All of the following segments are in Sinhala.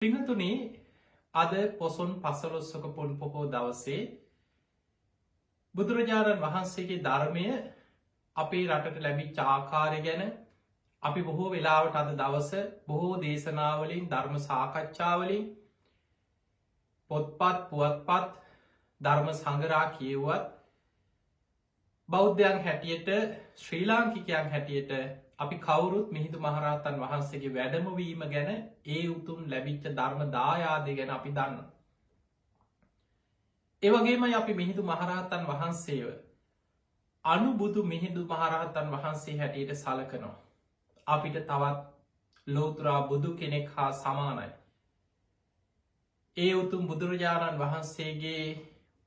පිංහතුනේ අද පොසොන් පසලොස්සක පොන් පොහෝ දවසේ බුදුරජාණන් වහන්සේගේ ධර්මය අපේ රටට ලැබි චාකාරය ගැන අපි බොහෝ වෙලාවට අද දවස බොහෝ දේශනාවලින් ධර්ම සාකච්ඡාවලින් පොත්පත් පුවත්පත් ධර්ම සංගරා කියවුවත් බෞද්ධයන් හැටියට ශ්‍රී ලාංකිකයන් හැටියට අපි කවුරුත් මිහිදු මහරහතන් වහන්සේගේ වැඩමවීම ගැන ඒ උතුම් ලැබිච්ච ධර්ම දායාදය ගැන අපි දන්න. ඒවගේම අපි මිහිදු මහරහතන් වහන්සේව අනුබුදු මිහිදු මහරහතන් වහන්සේ හැටියට සලකනවා. අපිට තවත් ලෝතුරා බුදු කෙනෙක් හා සමානයි. ඒ උතුම් බුදුරජාණන් වහන්සේගේ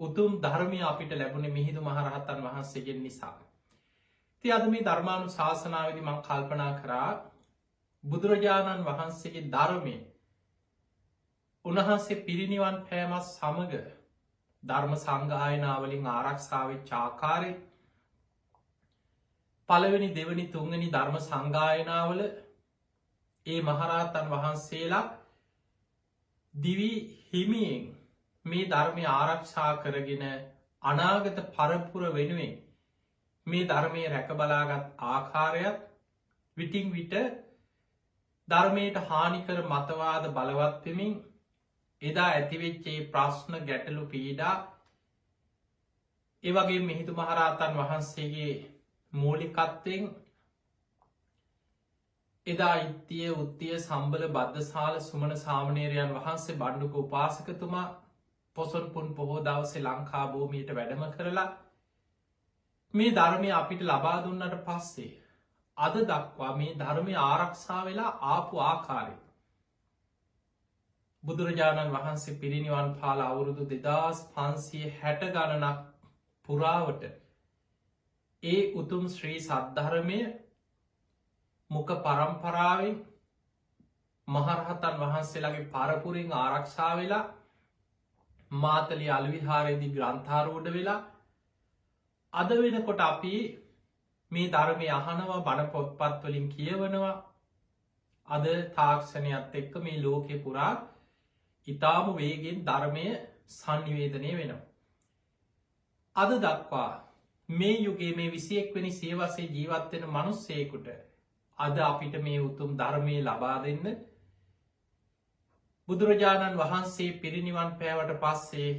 උතුම් ධර්මය අපිට ලැබුණ මිහිදු මහරහතන් වහන්සේගෙන් නිසා. ති අද මේ ධර්මානු ශාසනාවදි මං කල්පනා කරා බුදුරජාණන් වහන්සේගේ ධර්මය උන්වහන්සේ පිරිනිවන් පෑමත් සමඟ ධර්ම සංගායනාවලින් ආරක්ෂාව චාකාරය පළවෙනි දෙවනි තුන්ගනි ධර්ම සංගායනාවල ඒ මහරහතන් වහන්සේලා දිවි හිමියෙන් මේ ධර්මය ආරක්ෂා කරගෙන අනාගත පරපුර වෙනුවෙන් මේ ධර්මය රැකබලාගත් ආකාරයක් විටිං විට ධර්මයට හානිකර මතවාද බලවත්වමින් එදා ඇතිවෙච්චේ ප්‍රශ්න ගැටලු පීඩා ඒවගේ මිහිදු මහරහතන් වහන්සේගේ මූලිකත්වෙන් එදා ඉත්තිය උත්තිය සම්බල බද්ධසාල සුමන සාමනේරයන් වහන්සේ බණ්ඩුක උපාසකතුමා පොසොන්පුන් පොහෝ දවසේ ලංකා භූමියට වැඩම කරලා මේ ධර්මය අපිට ලබා දුන්නට පස්සේ අද දක්වා මේ ධර්මය ආරක්ෂා වෙලා ආපු ආකාරය බුදුරජාණන් වහන්සේ පිරිනිවන් පාල අවුරුදු 2560 ගණනක් පුරාවට ඒ උතුම් ශ්‍රී සද්ධර්මය මුක පරම්පරාවෙන් මහරහතන් වහන්සේලාගේ පරපුරෙන් ආරක්ෂා වෙලා මාතලි අලවිහාරයේදී ග්‍රන්ථාරූඩ වෙලා අද වෙනකොට අපි මේ ධර්මය අහනවා බණ පොත්පත්වලින් කියවනවා අද තාක්ෂණයත් එක්ක මේ ලෝකෙ පුරා ඉතාම වේගෙන් ධර්මය සංනිවේදනය වෙනවා. අද දක්වා මේ යුගේ මේ 21 වෙනි සියවසේ ජීවත්වෙන මනුස්සයකුට අද අපිට මේ උතුම් ධර්මය ලබා දෙන්න බුදුරජාණන් වහන්සේ පිරිනිවන් පෑවට පස්සේ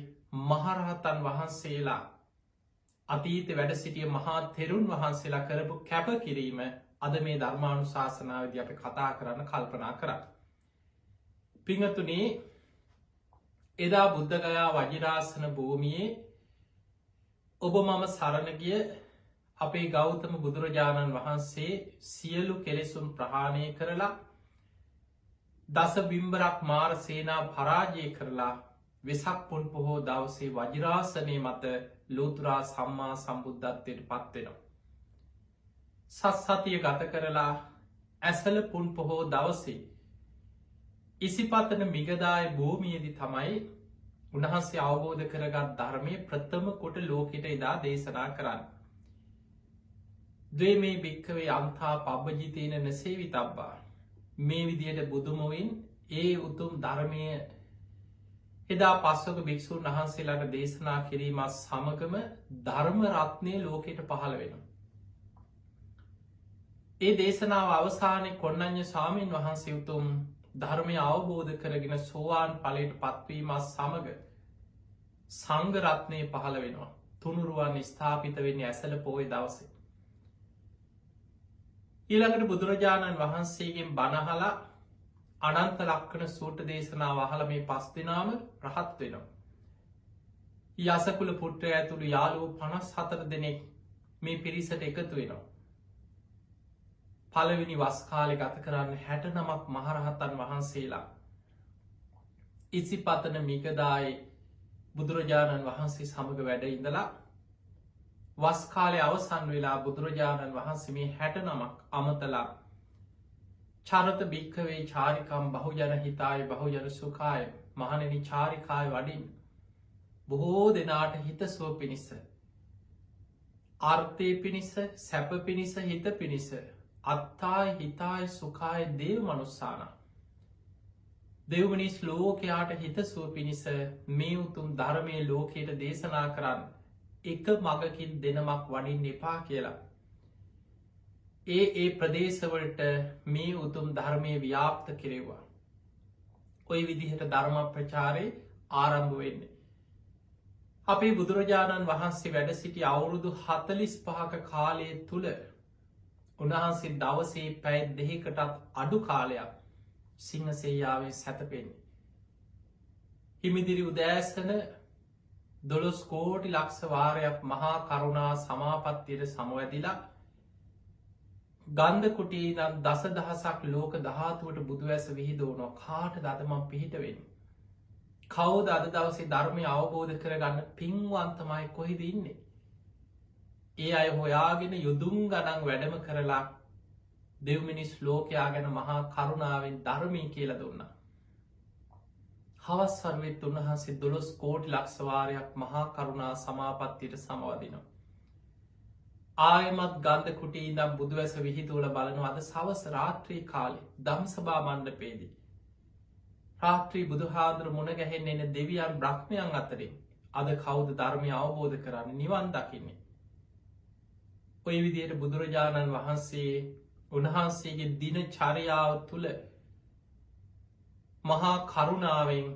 මහරහතන් වහන්සේලා අතීත වැඩ සිටිය මහා තෙරුන් වහන්සේලා කරපු කැප කිරීම අද මේ ධර්මානු ශාසනාවද අප කතා කරන්න කල්පනා කර. පිංහතුනේ එදා බුද්ධගයා වජිරාසන භූමියයේ ඔබ මම සරණගිය අපේ ගෞතම බුදුරජාණන් වහන්සේ සියලු කෙලෙසුම් ප්‍රහාණය කරලා දස බිම්බරක් මාර සේනා පරාජය කරලා වෙසක් පුන් පොහෝ දවසේ වජිරාසනය මත ලෝතුරා සම්මා සම්බුද්ධත්වයට පත්වෙනවා. සත්සතිය ගත කරලා ඇසල පුන් පොහෝ දවසේ ඉසිපතන මිගදාය භූමියදි තමයි උන්වහන්සේ අවබෝධ කරගත් ධර්මය ප්‍රථම කොට ලෝකෙට එදා දේශනා කරන්න. දේ මේ භික්කවේ අන්තා පබ්බජිතයන නසේවි තබ්බා මේ විදියට බුදුමොවින් ඒ උතුම් ධර්මය එදා පස්සක භික්‍ෂූන් වහන්සේලාට දේශනා කිරීමත් සමගම ධර්ම රත්නය ලෝකෙට පහළ වෙන. ඒ දේශනාව අවසානය කොන්නඥ ස්වාමීන් වහන්සේ උතුම් ධර්මය අවබෝධ කරගෙන සෝවාන් පලට පත්වීමත් සමඟ සංගරත්නය පහළ වෙනවා. තුනුරුවන් ස්ථාපිත වෙන්නේ ඇසල පෝය දවසේ. ඊළඟට බුදුරජාණන් වහන්සේගෙන් බණහලා අනන්ත ලක්කන සූට දේශනාව අහල මේ පස් දෙනාම රහත් වෙනවා. යසකුල පුට්ට ඇතුළු යාලූ 54 දෙනෙක් මේ පිරිසට එකතු වෙනවා. පළවෙනි වස්කාලෙ ගත කරන්න 69ක් මහරහතන් වහන්සේලා ඉසිපතන මිගදායේ බුදුරජාණන් වහන්සේ සමඟ වැඩ ඉඳලා වස්කාලය අවසන් වෙලා බුදුරජාණන් වහන්සේ මේ 69ක් අමතලා චරත භික්කවේ චාරිකම් බහුජන හිතාය බහුජන සුකාය මහණනි චාරිකාය වඩින් බොහෝ දෙනාට හිතසුව පිණිස අර්ථය පිණිස සැප පිණිස හිත පිණිස අත්තායි හිතායි සුකාය දේව මනුස්සාන දෙව්මිනිස් ලෝකයාට හිතසුව පිණිස මේ උතුම් ධර්මය ලෝකයට දේශනා කරන්න එක මගකින් දෙනමක් වඩින් එපා කියලා. ඒ ප්‍රදේශවලට මේ උතුම් ධර්මය ව්‍යාප්ත කෙරෙවා. ඔය විදිහට ධර්ම ප්‍රචාරය ආරම්භ වෙන්නේ. අපේ බුදුරජාණන් වහන්සේ වැඩ සිටි අවුරුදු 45ක කාලය තුළ උන්වහන්සේ දවසේ පැය දෙකටත් අඩු කාලයක් සිංහසේයාවේ සැතපෙන්නේ. හිමිදිරි උදෑසන 12 කෝටි ලක්ෂ වාරයක් මහා කරුණා සමාපත්තියට සමවැදිලා ගන්ධ කුටියේ ඉඳන් දස දහසක් ලෝක ධාතුවට බුදු ඇස විහිදවනවා. කාට දදමම් පිහිටවෙන්න. කවුද අද දවසේ ධර්මය අවබෝධ කරගන්න පින්වන්තමයි කොහිද ඉන්නේ. ඒ අය හොයාගෙන යුදුම් ගණන් වැඩම කරලා දෙව්මිනිස් ලෝකයා ගැන මහා කරුණාවෙන් ධර්මී කියල දුන්නා. හවස් වරුවෙත් උන්වහන්සේ 12 කෝටි ලක්ෂවාරයක් මහා කරුණා සමාපත්තියට සමවදිනවා. ආයමත් ගන්ධ කුටී දම් බුදුවැස විහිතුවල බලනු අද සවස් රාත්‍රී කාලෙ දම්සභා මණ්ඩපේදී. රාත්‍රී බුදුහාදුර මුණ ගැහෙන් එන දෙවියන් බ්‍රහ්මයන් අතරින් අද කවුද ධර්මය අවබෝධ කරන්න නිවන් දකින්නේ. ඔය විදියට බුදුරජාණන් වහන්සේ උන්වහන්සේගේ දින චරියාව තුළ මහා කරුණාවෙන්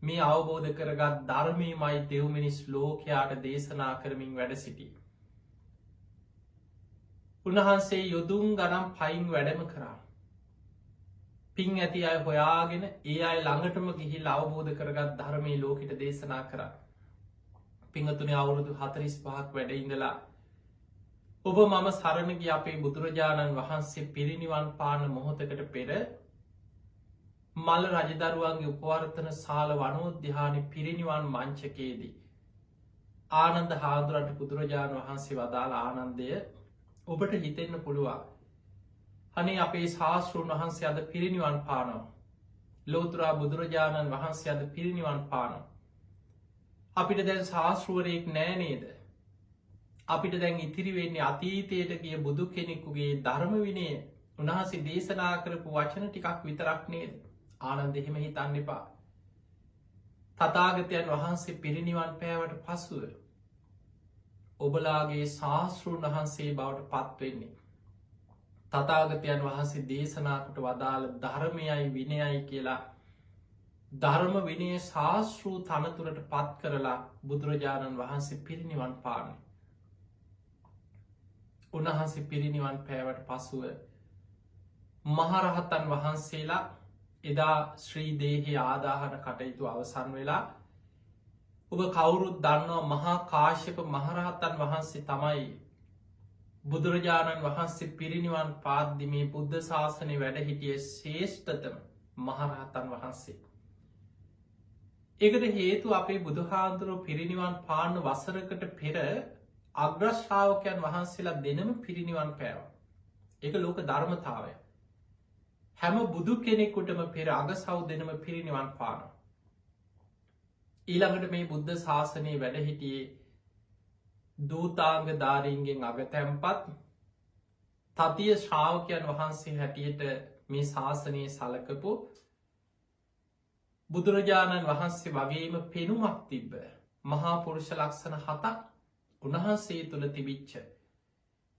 මේ අවබෝධ කරගත් ධර්මී මයි දෙව්මිනිස් ලෝකයාට දේශනා කරමින් වැඩ සිටි. උන්වහන්සේ යොදුම් ගනම් පයින් වැඩම කරා. පින් ඇති අය හොයාගෙන ඒ අය ළඟටම ගිහිල් අවබෝධ කරගත් ධර්මී ලෝකට දේශනා කරා. පිංහතුනේ අවුරුදු 45ක් වැඩඉඳලා ඔබ මම සරණගිය අපේ බුදුරජාණන් වහන්සේ පිරිනිවන් පාන මොහොතකට පෙර මල්ල රජදරුවන්ගේ උපවර්තන සාල වනෝද්‍යානි පිරිනිවන් මංචකයේදී. ආනන්ද හාදුරන්ට බුදුරජාණන් වහන්සේ වදාළ ආනන්දය ඔබට හිතෙන්න පුළුවන්. අනේ අපේ ශාස්තෘන් වහන්සේ අද පිරිනිවන් පානවා. ලෝතුරා බුදුරජාණන් වහන්සේ අද පිරිනිවන් පානවා. අපිට දැන් ශාස්තෘවරයෙක් නෑ නේද. අපිට දැන් ඉතිරි වෙන්නේ අතීතයට ගිය බුදු කෙනෙකුගේ ධර්ම විනය උන්වහන්සේ දේශනා කරපු වචන ටිකක් විතරක් නේද. ආනන්ද එහෙම හිතන්න එපා. තථාගතයන් වහන්සේ පිරිනිවන් පෑවට පසුව ඔබලාගේ ශාස්තෘන් වහන්සේ බවට පත්වෙන්නේ. තථාගතයන් වහන්සේ දේශනාකට වදාළ ධර්මයයි විනයයි කියලා ධර්ම විනය ශාස්තෘ තනතුරට පත් කරලා බුදුරජාණන් වහන්සේ පිරිනිවන් පාන්නේ. උන්වහන්සේ පිරිනිවන් පෑවට පසුව මහරහතන් වහන්සේලා එදා ශ්‍රී දේහි ආදාහන කටයුතු අවසන් වෙලා ඔබ කවුරුත් දන්නවා මහා කාශ්‍යප මහරහතන් වහන්සේ තමයි බුදුරජාණන් වහන්සේ පිරිනිවන් පාද්දි මේ බුද්ධ ශාසනය වැඩ හිටිය ශ්‍රේෂ්ඨතම මහරහතන් වහන්සේ. ඒකට හේතු අපේ බුදුහාන්දුරුවෝ පිරිනිවන් පාන්න වසරකට පෙර අග්‍රශ්‍රාවකයන් වහන්සේලා දෙනම පිරිනිවන් පෑවා. ඒක ලෝක ධර්මතාවය. හැම බුදු කෙනෙකුටම පෙර අගසව් දෙනම පිරිනිවන් පානවා. ඊළඟට මේ බුද්ධ ශාසනයේ වැඩ හිටියේ දූතාංග ධාරීන්ගෙන් අග තැන්පත් තතිය ශ්‍රාවකයන් වහන්සේ හැටියට මේ ශාසනයේ සලකපු බුදුරජාණන් වහන්සේ වගේම පෙනුමක් තිබ්බ මහා පුරුෂ ලක්ෂණ 7ක් උන්වහන්සේ තුළ තිබිච්ච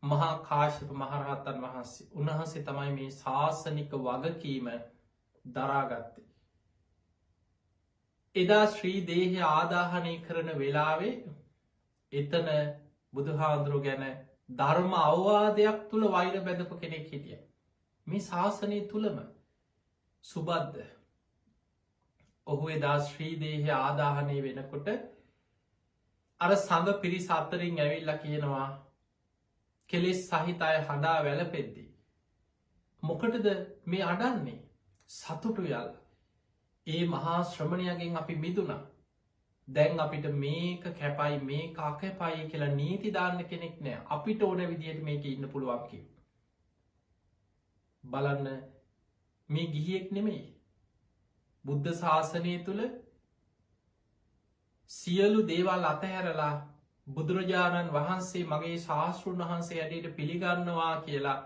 මහා කාශ්‍යප මහරහතන් වහන්සේ උන්වහන්සේ තමයි මේ ශාසනික වගකීම දරාගත්තේ. එදා ශ්‍රී දේහය ආදාහනය කරන වෙලාවේ එතන බුදුහාන්දුරු ගැන ධර්ම අවවාදයක් තුළ වෛර බැඳපු කෙනෙක් හිටිය. මේ ශාසනය තුළම සුබද්ද ඔහු එදා ශ්‍රී දේහය ආදාහනය වෙනකොට අර සඟ පිරිස අතරින් ඇවිල්ල කියනවා කෙලෙස් සහිත අය හඬා වැළපෙද්දී. මොකටද මේ අඩන්නේ සතුටු යල් ඒ මහා ශ්‍රමණයගෙන් අපි මිදුණා. දැන් අපිට මේක කැපයි මේ අකැපයි කියලා නීති දාන්න කෙනෙක් නෑ. අපිට ඕන විදියට මේක ඉන්න පුළුවන් කිව්. බලන්න මේ ගිහියෙක් නෙමෙයි. බුද්ධ ශාසනය තුළ සියලු දේවල් අතහැරලා බුදුරජාණන් වහන්සේ මගේ ශාස්තෘන් වහන්සේ ඇඩට පිළිගන්නවා කියලා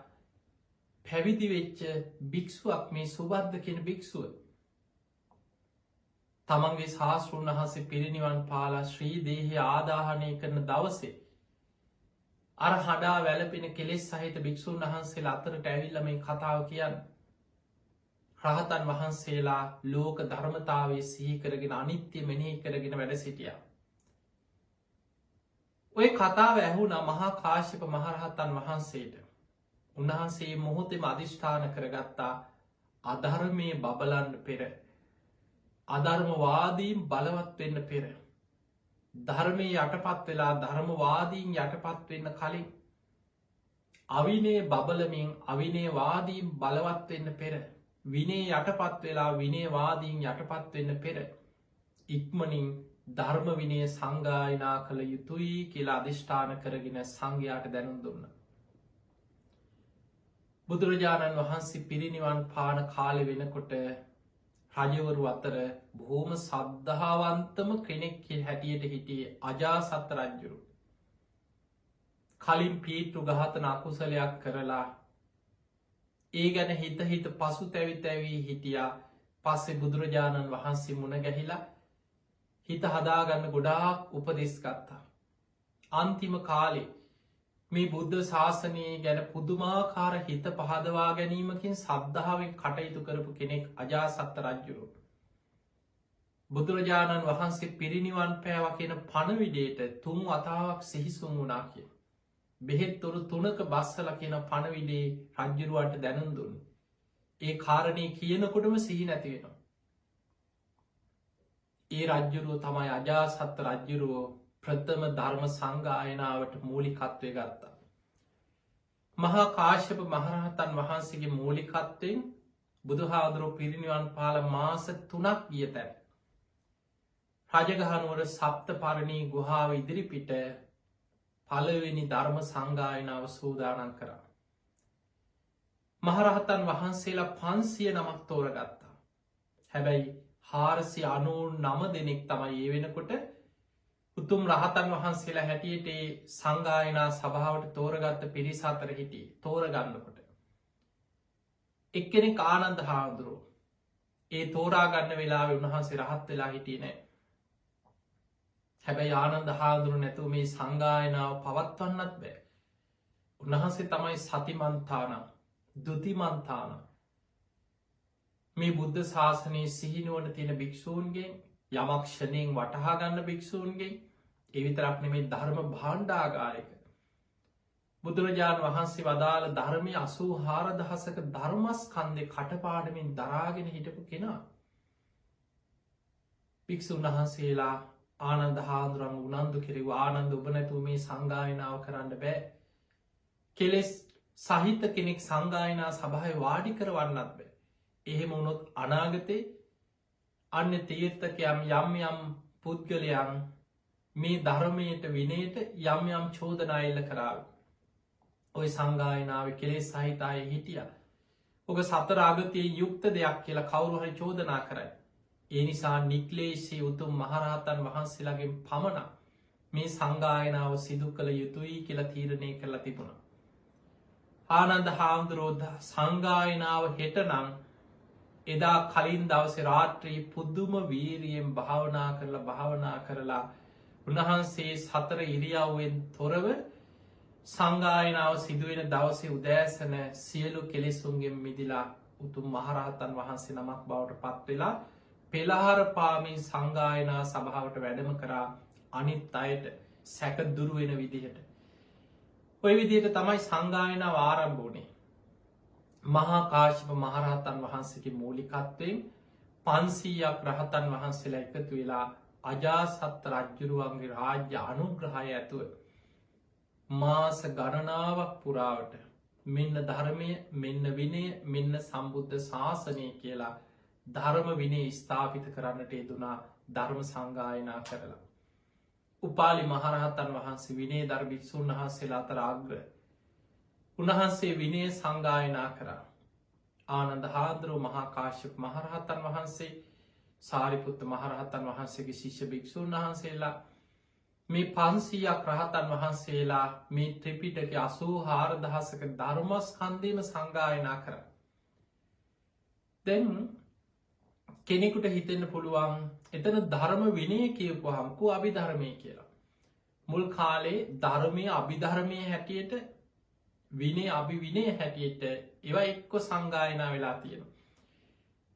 පැවිදි වෙච්ච භික්ෂුවක් මේ සුබද්ද කෙන භික්ෂුව. තමන්ගේ ශාස්තෘන් වහන්සේ පිරිනිවන් පාලා ශ්‍රී දේහය ආදාහනය කරන දවසේ අර හඩා වැලපෙන කෙලෙස් සහිත භික්‍ෂූන් වහන්සේලා අතරට ඇවිල්ල මේ කතාව කියන්න. රහතන් වහන්සේලා ලෝක ධර්මතාවේ සිහිකරගෙන අනිත්‍ය මෙනෙහි කරගෙන වැඩ සිටිය. ඔය කතාව ඇහුන මහා කාශ්‍යප මහරහතන් වහන්සේට උන්වහන්සේ මොහොතෙම අධිෂ්ඨාන කරගත්තා අධර්මය බබලන්න පෙර අධර්මවාදීන් බලවත් වෙන්න පෙර ධර්මය යටපත් වෙලා ධර්මවාදීන් යටපත් වෙන්න කලින් අවිනේ බබලමින් අවිනේවාදීන් බලවත් වෙන්න පෙර විනේ යටපත් වෙලා විනේවාදීන් යටපත් වෙන්න පෙර ඉක්මනින් ධර්ම විනය සංගායනා කළ යුතුයි කියලා අධිෂ්ඨාන කරගෙන සංඝයාට දැනුම් දුන්න. බුදුරජාණන් වහන්සේ පිරිනිවන් පාන කාලෙ වෙනකොට රජවරු අතර බොහෝම සද්ධාවන්තම කෙනෙක් හැටියට හිටියේ අජාසත් රජ්ජුරු. කලින් පීට්ටු ගහතන අකුසලයක් කරලා ඒ ගැන හිත පසු තැවි හිටියා. පස්සේ බුදුරජාණන් වහන්සේ මුණ ගැහිලා හිත හදාගන්න ගොඩාක් උපදෙස් ගත්තා. අන්තිම කාලේ මේ බුද්ධ ශාසනයේ ගැන පුදුමාකාර හිත පහදවා ගැනීමකින් සද්ධාවෙන් කටයුතු කරපු කෙනෙක් අජාසත්ත රජ්ජුරු. බුදුරජාණන් වහන්සේ පිරිනිවන් පෑවා කියන පණවිඩේට 3 වතාවක් සිහිසුන් වුණා කිය. බෙහෙත්තොරු 3ක බස්සල කියන පණවිඩේ රජ්ජුරුවන්ට දැනුම් දුන්න. ඒ කාරණය කියනකොටම සිහි නැතිවෙනවා. ඒ රජ්ජුරුව තමයි අජාසත්ත රජ්ජුරුවෝ ප්‍රථම ධර්ම සංගායනාවට මූලිකත්වය ගත්තා. මහා කාශ්‍යප මහරහතන් වහන්සේගේ මූලිකත්වයෙන් බුදුහාදුරුවෝ පිරිනිවන් පාල මාස 3ක් ගිය තැන. රජගහනුවර සප්ත පරණී ගුහාව ඉදිරිපිට පළවෙනි ධර්ම සංගායනාව සූදානම් කරා. මහරහතන් වහන්සේලා 500 නමක් තෝරගත්තා. හැබැයි 499 දෙනෙක් තමයි ඒ වෙනකොට උතුම් රහතන් වහන්සේලා හැටියට සංගායනා සභාවට තෝරගත්ත පිරිස අතර හිටියේ තෝරගන්නකොට. එක්කෙනෙක් ආනන්ද හාමුදුරුවෝ ඒ තෝරාගන්න වෙලාවෙ උන්වහන්සේ රහත් වෙලා හිටියේ නෑ. හැබැයි ආනන්ද හාමුදුරුවෝ නැතුව මේ සංගායනාව පවත්වන්නත් බෑ. උන්වහන්සේ තමයි සතිමන්තාන දුතිමන්තාන මේ බුද්ධ ශාසනයේ සිහිනුවන තියෙන භික්‍ෂූන්ගේ යමක්ෂණයෙන් වටහාගන්න භික්‍ෂූන්ගේ එවිතරක් නෙමේ ධර්ම භාණ්ඩාගාරයක බුදුරජාණන් වහන්සේ වදාළ ධර්මය 84,000ක ධර්මස්කන්ධය කටපාඩමින් දරාගෙන හිටපු කෙනා. භික්‍ෂූන් වහන්සේලා ආනන්ද හාමුදුරුවන්ව උනන්දු කෙරෙව් ආනන්ද ඔබ නැතුව මේ සංගායනාව කරන්න බෑ. කෙලෙස් සහිත කෙනෙක් සංගායනා සභාවේ වාඩි කරවන්නත් බෑ. එහෙම වුණොත් අනාගතේ අන්න තීර්ථකයම් යම් පුද්ගලයන් මේ ධර්මයට විනයට යම් චෝදනා එල්ල කරාව. ඔය සංගායනාව කෙලෙස් සහිත අය හිටිය. ඔක සතර අගතියේ යුක්ත දෙයක් කියලා කවුරු හරි චෝදනා කරයි. ඒ නිසා නික්ලේශී උතුම් මහරහතන් වහන්සේලාගෙන් පමණක් මේ සංගායනාව සිදු කළ යුතුයි කියලා තීරණය කරලා තිබුණා. ආනන්ද හාමුදුරුවෝ සංගායනාව හෙටනම් එදා කලින් දවසේ රාත්‍රී පුදුම වීරියෙන් භාවනා කරලා උන්වහන්සේ සතර ඉරියව්වෙන් තොරව සංගායනාව සිදුවෙන දවසේ උදෑසන සියලු කෙලෙසුන්ගෙන් මිදිලා උතුම් මහරහතන් වහන්සේ නමක් බවට පත්වෙලා පෙළහර පාමින් සංගායනා සභාවට වැඩම කරා අනිත් අයට සැක දුරුවෙන විදිහට. ඔය විදිහට තමයි සංගායනාව ආරම්භ වුණේ. මහා කාශ්‍යප මහරහතන් වහන්සේගේ මූලිකත්වයෙන් 500ක් රහතන් වහන්සේලා එකතු වෙලා අජාසත් රජ්ජුරුවන්ගේ රාජ්‍ය අනුග්‍රහය ඇතුව මාස ගණනාවක් පුරාවට මෙන්න ධර්මය මෙන්න විනය මෙන්න සම්බුද්ධ ශාසනය කියලා ධර්ම විනය ස්ථාපිත කරන්නට යෙදුනා ධර්ම සංගායනා කරලා. උපාලි මහරහතන් වහන්සේ විනය ධර්ම භික්ෂූන් වහන්සේලා අතර අග්‍ර. උන්වහන්සේ විනය සංගායනා කරා. ආනන්ද හාමුදුරුවෝ මහා කාශ්‍යප මහරහතන් වහන්සේ සාරිපුත්ත මහරහතන් වහන්සේගේ ශිෂ්‍ය භික්ෂූන් වහන්සේලා මේ 500ක් රහතන් වහන්සේලා මේ ත්‍රිපිටකය 84,000ක ධර්මස්කන්ධයම සංගායනා කරා. දැන් කෙනෙකුට හිතෙන්න පුළුවන් එතන ධර්ම විනය කියපුහම කෝ අභිධර්මය කියලා. මුල් කාලේ ධර්මය අභිධර්මය හැටියට විනේ අභිවිනය හැටියට ඒවා එක්ක සංගායනා වෙලා තියෙන.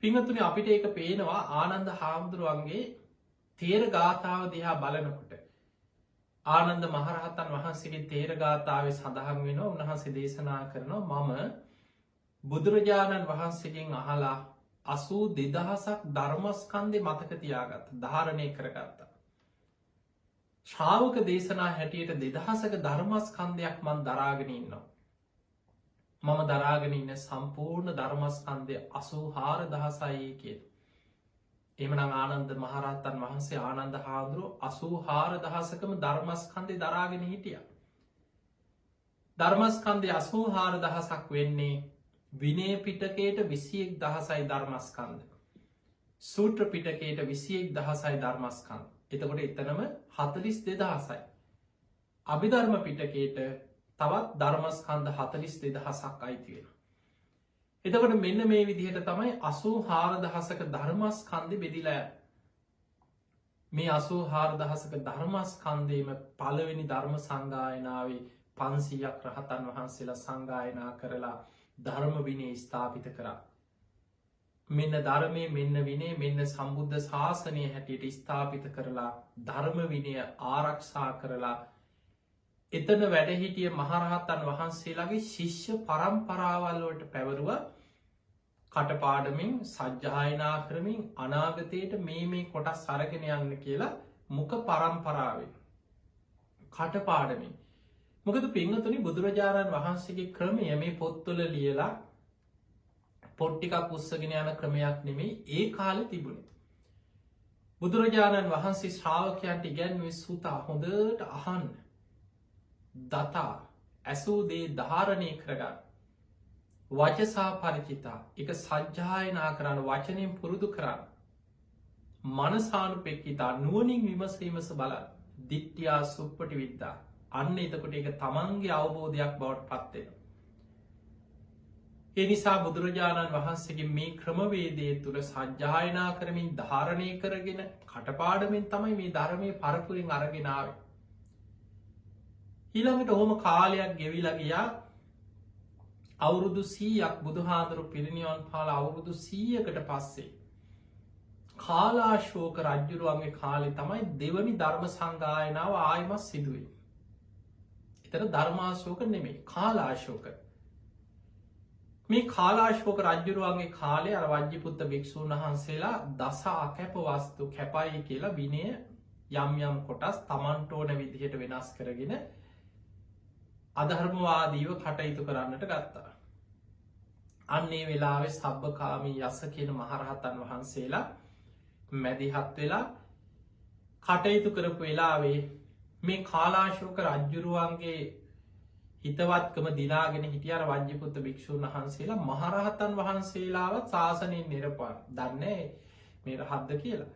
පිංහතුනි අපිට ඒක පේනවා ආනන්ද හාමුදුරුවන්ගේ තේර ගාථාව දිහා බලනකොට. ආනන්ද මහරහතන් වහන්සේගේ තේර ගාථාව සඳහන් වෙන උන්වහන්සේ දේශනා කරනවා මම බුදුරජාණන් වහන්සේගෙන් අහලා 82,000ක් ධර්මස්කන්ධය මතක තියාගත්ත ධාරණය කරගත්තා. ශ්‍රාවක දේශනා හැටියට 2,000ක ධර්මස්කන්ධයක් මන් දරාගෙන ඉන්නවා. මම දරාගෙන ඉන්න සම්පූර්ණ ධර්මස්කන්ධය 84,000යි කියල. එමනම් ආනන්ද මහරහතන් වහන්සේ ආනන්ද හාමුදුරුවෝ 84,000කම ධර්මස්කන්ධය දරාගෙන හිටිය. ධර්මස්කන්ධය 84,000ක් වෙන්නේ විනය පිටකයට 21,000යි ධර්මස්කන්ධ. සූත්‍ර පිටකයට 21,000යි ධර්මස්කන්ධ. එතකොට එතනම 42,000යි. අභිධර්ම පිටකයට තවත් ධර්මස්කන්ධ 42,000ක් අයිති වෙන. එතකොට මෙන්න මේ විදිහට තමයි 84,000ක ධර්මස්කන්ධය බෙදිලා. මේ 84,000ක ධර්මස්කන්ධයම පළවෙනි ධර්ම සංගායනාවේ 500ක් රහතන් වහන්සේලා සංගායනා කරලා ධර්ම විනය ස්ථාපිත කරා. මෙන්න ධර්මය මෙන්න විනේ මෙන්න සම්බුද්ධ ශාසනය හැටියට ස්ථාපිත කරලා ධර්ම විනය ආරක්ෂා කරලා එතන වැඩහිටිය මහරහතන් වහන්සේලාගේ ශිෂ්‍ය පරම්පරාවල්ලට පැවරුව කටපාඩමින් සජ්්‍යායනා කරමින් අනාගතයට මේ කොටස් සරගෙන යන්න කියලා මුක පරම්පරාවෙන් කටපාඩමින් මොකද පිංහතුනි බුදුරජාණන් වහන්සේගේ ක්‍රමය මේ පොත්තුල ලියලා පොට්ටිකක් උත්සගෙන යන ක්‍රමයක් නෙමේ ඒ කාල තිබුණේ. බුදුරජාණන් වහන්සේ ශ්‍රාවකයන්ට ඉගැන්වේ සුතා හොඳට අහන්න දතා ඇසූදේ ධාරණය කරගන්න වචසා පරිචිතා එක සජ්්‍යායනා කරන්න වචනයෙන් පුරුදු කරන්න මනසානු පෙක්කිතා නුවනින් විමසීමස බලන් දිට්ටියා සුප්පටි විද්දා අන්න එතකොට එක තමන්ගේ අවබෝධයක් බවට පත්වෙන. එනිසා බුදුරජාණන් වහන්සේගේ මේ ක්‍රමවේදය තුළ සජ්්‍යායනා කරමින් ධාරණය කරගෙන කටපාඩමින් තමයි මේ ධර්මය පරපුරින් අරගෙනාව. ඊළඟට ඔහොම කාලයක් ගෙවිලගයා අවුරුදු 100ක් බුදුහාදුරු පිරිනිවන් පාල අවුරුදු 100කට පස්සේ කාලාශෝක රජ්ජුරුවන්ගේ කාලෙ තමයි දෙවනි ධර්ම සංගායනාව ආයමත් සිදුවේ. එතර ධර්මාශෝක නෙමේ කාලාශෝක. මේ කාලාශෝක රජ්ජුරුවන්ගේ කාලය අර වජ්ජිපුත්ත භික්‍ෂූන් වහන්සේලා දසා කැප වස්තු කැපයි කියලා විනය යම් කොටස් තමන්ටෝන විදිහට වෙනස් කරගෙන අධර්මවාදීව කටයුතු කරන්නට ගත්තා. අන්නේ වෙලාවෙ සබ්බකාමී යස කියන මහරහතන් වහන්සේලා මැදිහත් වෙලා කටයුතු කරපු වෙලාවේ මේ කාලාශෝක රජ්ජුරුවන්ගේ හිතවත්කම දිනාගෙන හිටියර වජ්‍යපුත්ත භික්‍ෂූන් වහන්සේලා මහරහතන් වහන්සේලාවත් ශාසනයෙන් නිරපාන් දන්නේ මේ රහද්ද කියලා.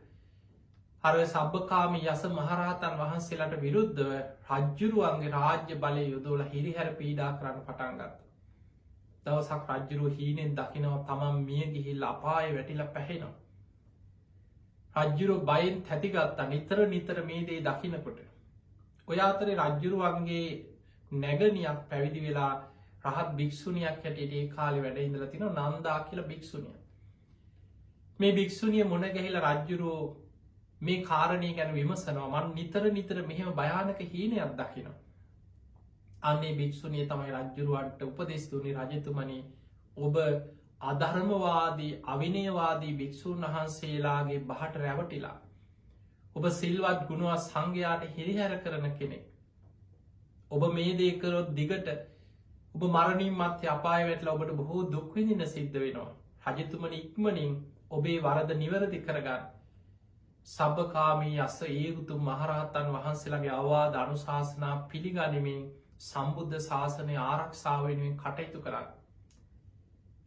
අර සබ්භකාමී යස මහරහතන් වහන්සේලාට විරුද්ධව රජ්ජුරුවන්ගේ රාජ්‍ය බලය යොදෝල හිරිහැර පීඩා කරන්න පටන්ගත්ත. දවසක් රජ්ජුරුව හීනෙන් දකිනව තමන් මිය ගිහිල් අපාය වැටිල පැහෙනවා. රජ්ජුරුව බයෙන් තැතිගත්තා නිතර මේ දේ දකිනකොට. ඔය අතර රජ්ජුරුවන්ගේ නැගනියක් පැවිදි වෙලා රහත් භික්ෂුණයක් හැටියට ඒ කාලෙ වැඩ ඉඳල තින නන්දා කියල භික්ෂුණිය. මේ භික්ෂුණිය මුණ ගැහිල රජ්ජුරෝ මේ කාරණය ගැන විමසනවා මන් නිතර මෙහෙම භයානක හීනයක් දකිනවා. අන්නේ භික්ෂුණිය තමයි රජ්ජුරුවන්ට උපදෙස්තුනි රජතුමනි ඔබ අධර්මවාදී අවිනයවාදී භික්‍ෂූන් වහන්සේලාගේ බහට රැවටිලා. ඔබ සිල්වත් ගුණුවත් සංඝයාට හිරිහැර කරන කෙනෙක්. ඔබ මේ දේකරොත් දිගට ඔබ මරණින් මත්‍ය අපාය වැටල ඔබට බොහෝ දුක්විදින සිද්ධ වෙනවා. රජතුමන ඉක්මනින් ඔබේ වරද නිවැරදි කරගන්න. සබකාමී අස ඒගුතු මහරහතන් වහන්සේලාගේ අවවාද අනුශාසනා පිළිගනිමින් සම්බුද්ධ ශාසනය ආරක්ෂාව වෙනුවෙන් කටයුතු කරන්න.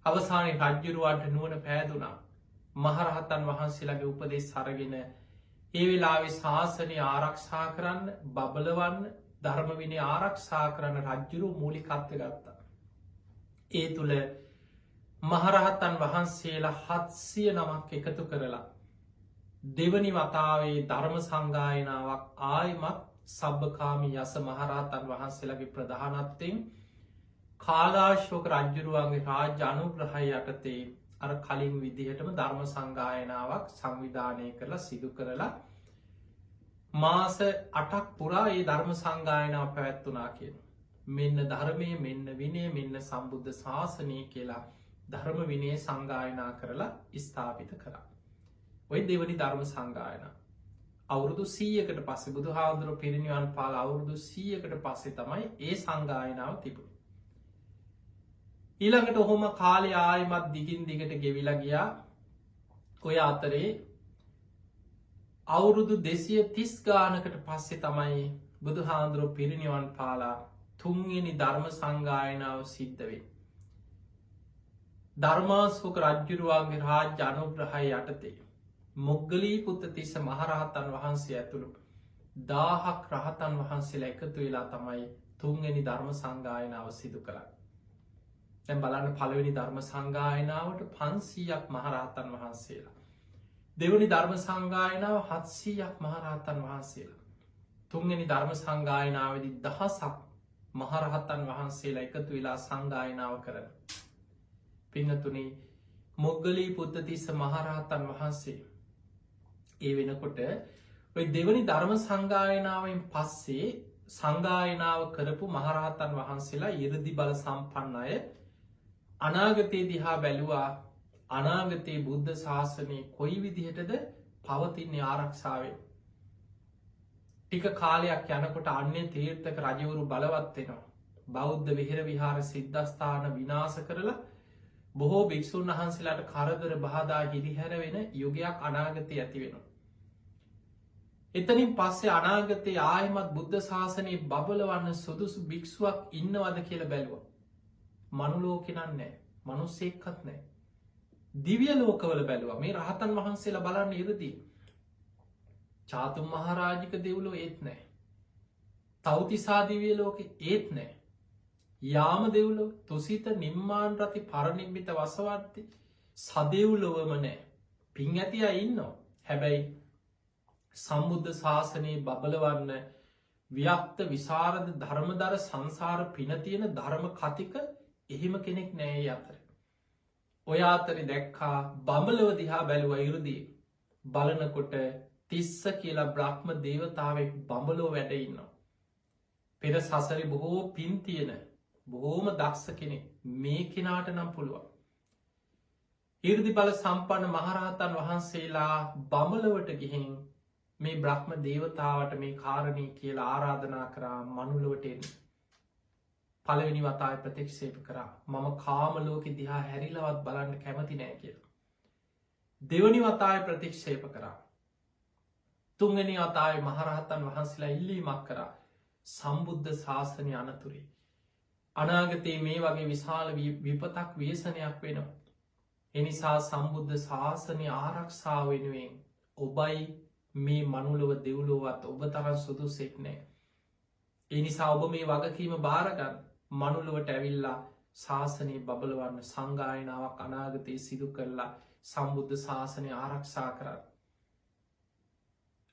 අවසානයේ රජ්ජුරුවන්ට නුවන පෑදුනා මහරහතන් වහන්සේලාගේ උපදෙස් සරගෙන ඒ වෙලාවෙ ශාසනය ආරක්ෂා කරන්න බබලවන්න ධර්මවිනය ආරක්ෂා කරන්න රජ්ජුරු මූලිකත්ව ගත්තා. ඒ තුළ මහරහතන් වහන්සේලා 700 නමක් එකතු කරලා දෙවනි වතාවේ ධර්ම සංගායනාවක් ආයමත් සබ්බකාමී යස මහරහතන් වහන්සේලාගේ ප්‍රධානත්වයෙන් කාලාශෝක රජ්ජුරුවන්ගේ රාජ්‍ය අනුග්‍රහය යටතේ අර කලින් විදිහටම ධර්ම සංගායනාවක් සංවිධානය කරලා සිදු කරලා මාස 8ක් පුරා ඒ ධර්ම සංගායනාව පැවැත්වුණා කියන. මෙන්න ධර්මය මෙන්න විනය මෙන්න සම්බුද්ධ ශාසනය කියලා ධර්ම විනය සංගායනා කරලා ස්ථාපිත කරා. ඔය දෙවනි ධර්ම සංගායනා. අවුරුදු 100කට පස්සේ බුදු හාමුදුරුවෝ පිරිනිවන් පාලා අවුරුදු 100කට පස්සේ තමයි ඒ සංගායනාව තිබුණේ. ඊළඟට ඔහොම කාලය ආයමත් දිගින් දිගට ගෙවිලා ගියා. ඔය අතරේ අවුරුදු 230 ගානකට පස්සේ තමයි බුදු හාමුදුරුවෝ පිරිනිවන් පාලා තුන්වෙනි ධර්ම සංගායනාව සිද්ධ වෙන්නේ. ධර්මාශෝක රජ්ජුරුවන්ගේ රාජ්‍ය අනුග්‍රහය යටතේ මොග්ගලී පුත්තිස්ස මහරහතන් වහන්සේ ඇතුළු 1000ක් රහතන් වහන්සේලා එකතු වෙලා තමයි තුන්වෙනි ධර්ම සංගායනාව සිදු කරන්නේ. දැන් බලන්න පළවෙනි ධර්ම සංගායනාවට 500ක් මහරහතන් වහන්සේලා. දෙවනි ධර්ම සංගායනාව 700ක් මහරහතන් වහන්සේලා. තුන්වෙනි ධර්ම සංගායනාවේදී 1000ක් මහරහතන් වහන්සේලා එකතු වෙලා සංගායනාව කරනවා. පින්නතුනි මොග්ගලී පුත්තිස්ස මහරහතන් වහන්සේ ඒ වෙනකොට ඔය දෙවනි ධර්ම සංගායනාවෙන් පස්සේ සංගායනාව කරපු මහරහතන් වහන්සේලා 이르දි බල සම්පන්න අය අනාගතයේ දිහා බැලුවා. අනාගතයේ බුද්ධ ශාසනය කොයි විදිහටද පවතින්නේ ආරක්ෂාවෙන්. ටික කාලයක් යනකොට අන්‍ය තීර්ථක රජවරු බලවත් වෙනවා. බෞද්ධ විහෙර විහාර සිද්ධස්ථාන විනාශ කරලා බොහෝ භික්ෂුන් වහන්සේලාට කරදර බාධා හිරිහැර වෙන යුගයක් අනාගතයේ ඇති වෙනවා. එතනින් පස්සේ අනාගතයේ ආයමත් බුද්ධ ශාසනයේ බබලවන්න සුදුසු භික්ෂුවක් ඉන්නවද කියලා බැලුවා. මනුලෝකේ නෑ. මිනිස්සෙක්වත් නෑ. දිව්‍ය ලෝකවල බැලුවා. මේ රහතන් වහන්සේලා බලන්න ඉරදී. චාතුම් මහරජික දෙව්ලෝ ඒත් නෑ. තව්තිසා දිව්‍ය ලෝකේ ඒත් නෑ. යාම දෙව්ලොව තුසිත නිම්මාන් රති පරනිම්මිත වසවර්ති සදෙව්ලොවම නෑ. පින් ඇති අය ඉන්නවා. හැබැයි සම්බුද්ධ ශාසනයේ බබලවන්න ව්‍යක්ත විසරද ධර්මදර සංසාර පින තියෙන ධර්ම කතික එහෙම කෙනෙක් නෑ අතර. ඔය අතරේ දැක්කා බඹලව දිහා බැලුවා ඉරදී. බලනකොට තිස්ස කියලා බ්‍රහ්ම දේවතාවෙක් බඹලව වැඩ ඉන්නවා. පෙර සසරේ බොහෝ පින් තියෙන බොහෝම දක්ෂ කෙනෙක්. මේ කෙනාට නම් පුළුවන්. 이르දි බල සම්පන්න මහරහතන් වහන්සේලා බඹලවට ගිහින් මේ බ්‍රහ්ම දේවතාවට මේ කාරණී කියලා ආරාධනා කරා මනුලොවට එන්න. පළවෙනි වතාවේ ප්‍රතික්ෂේප කරා. මම කාම ලෝකෙ දිහා හැරිලවත් බලන්න කැමති නෑ කියලා. දෙවනි වතාවේ ප්‍රතික්ෂේප කරා. තුන්වෙනි වතාවේ මහරහතන් වහන්සේලා ඉල්ලීමක් කරා. සම්බුද්ධ ශාසනය අනතුරේ අනාගතයේ මේ වගේ විශාල විපතක් ව්‍යසනයක් වෙනවා. එනිසා සම්බුද්ධ ශාසනය ආරක්ෂාව වෙනුවෙන් ඔබයි මේ මනුලොව දෙව්ලොවත් ඔබ තරම් සුදුසෙක් නෑ. එනිසා ඔබ මේ වගකීම බාරගන්න. මනුලොවට ඇවිල්ලා ශාසනය බබලවන්න සංගායනාවක් අනාගතයේ සිදු කරලා සම්බුද්ධ ශාසනය ආරක්ෂා කරන්න.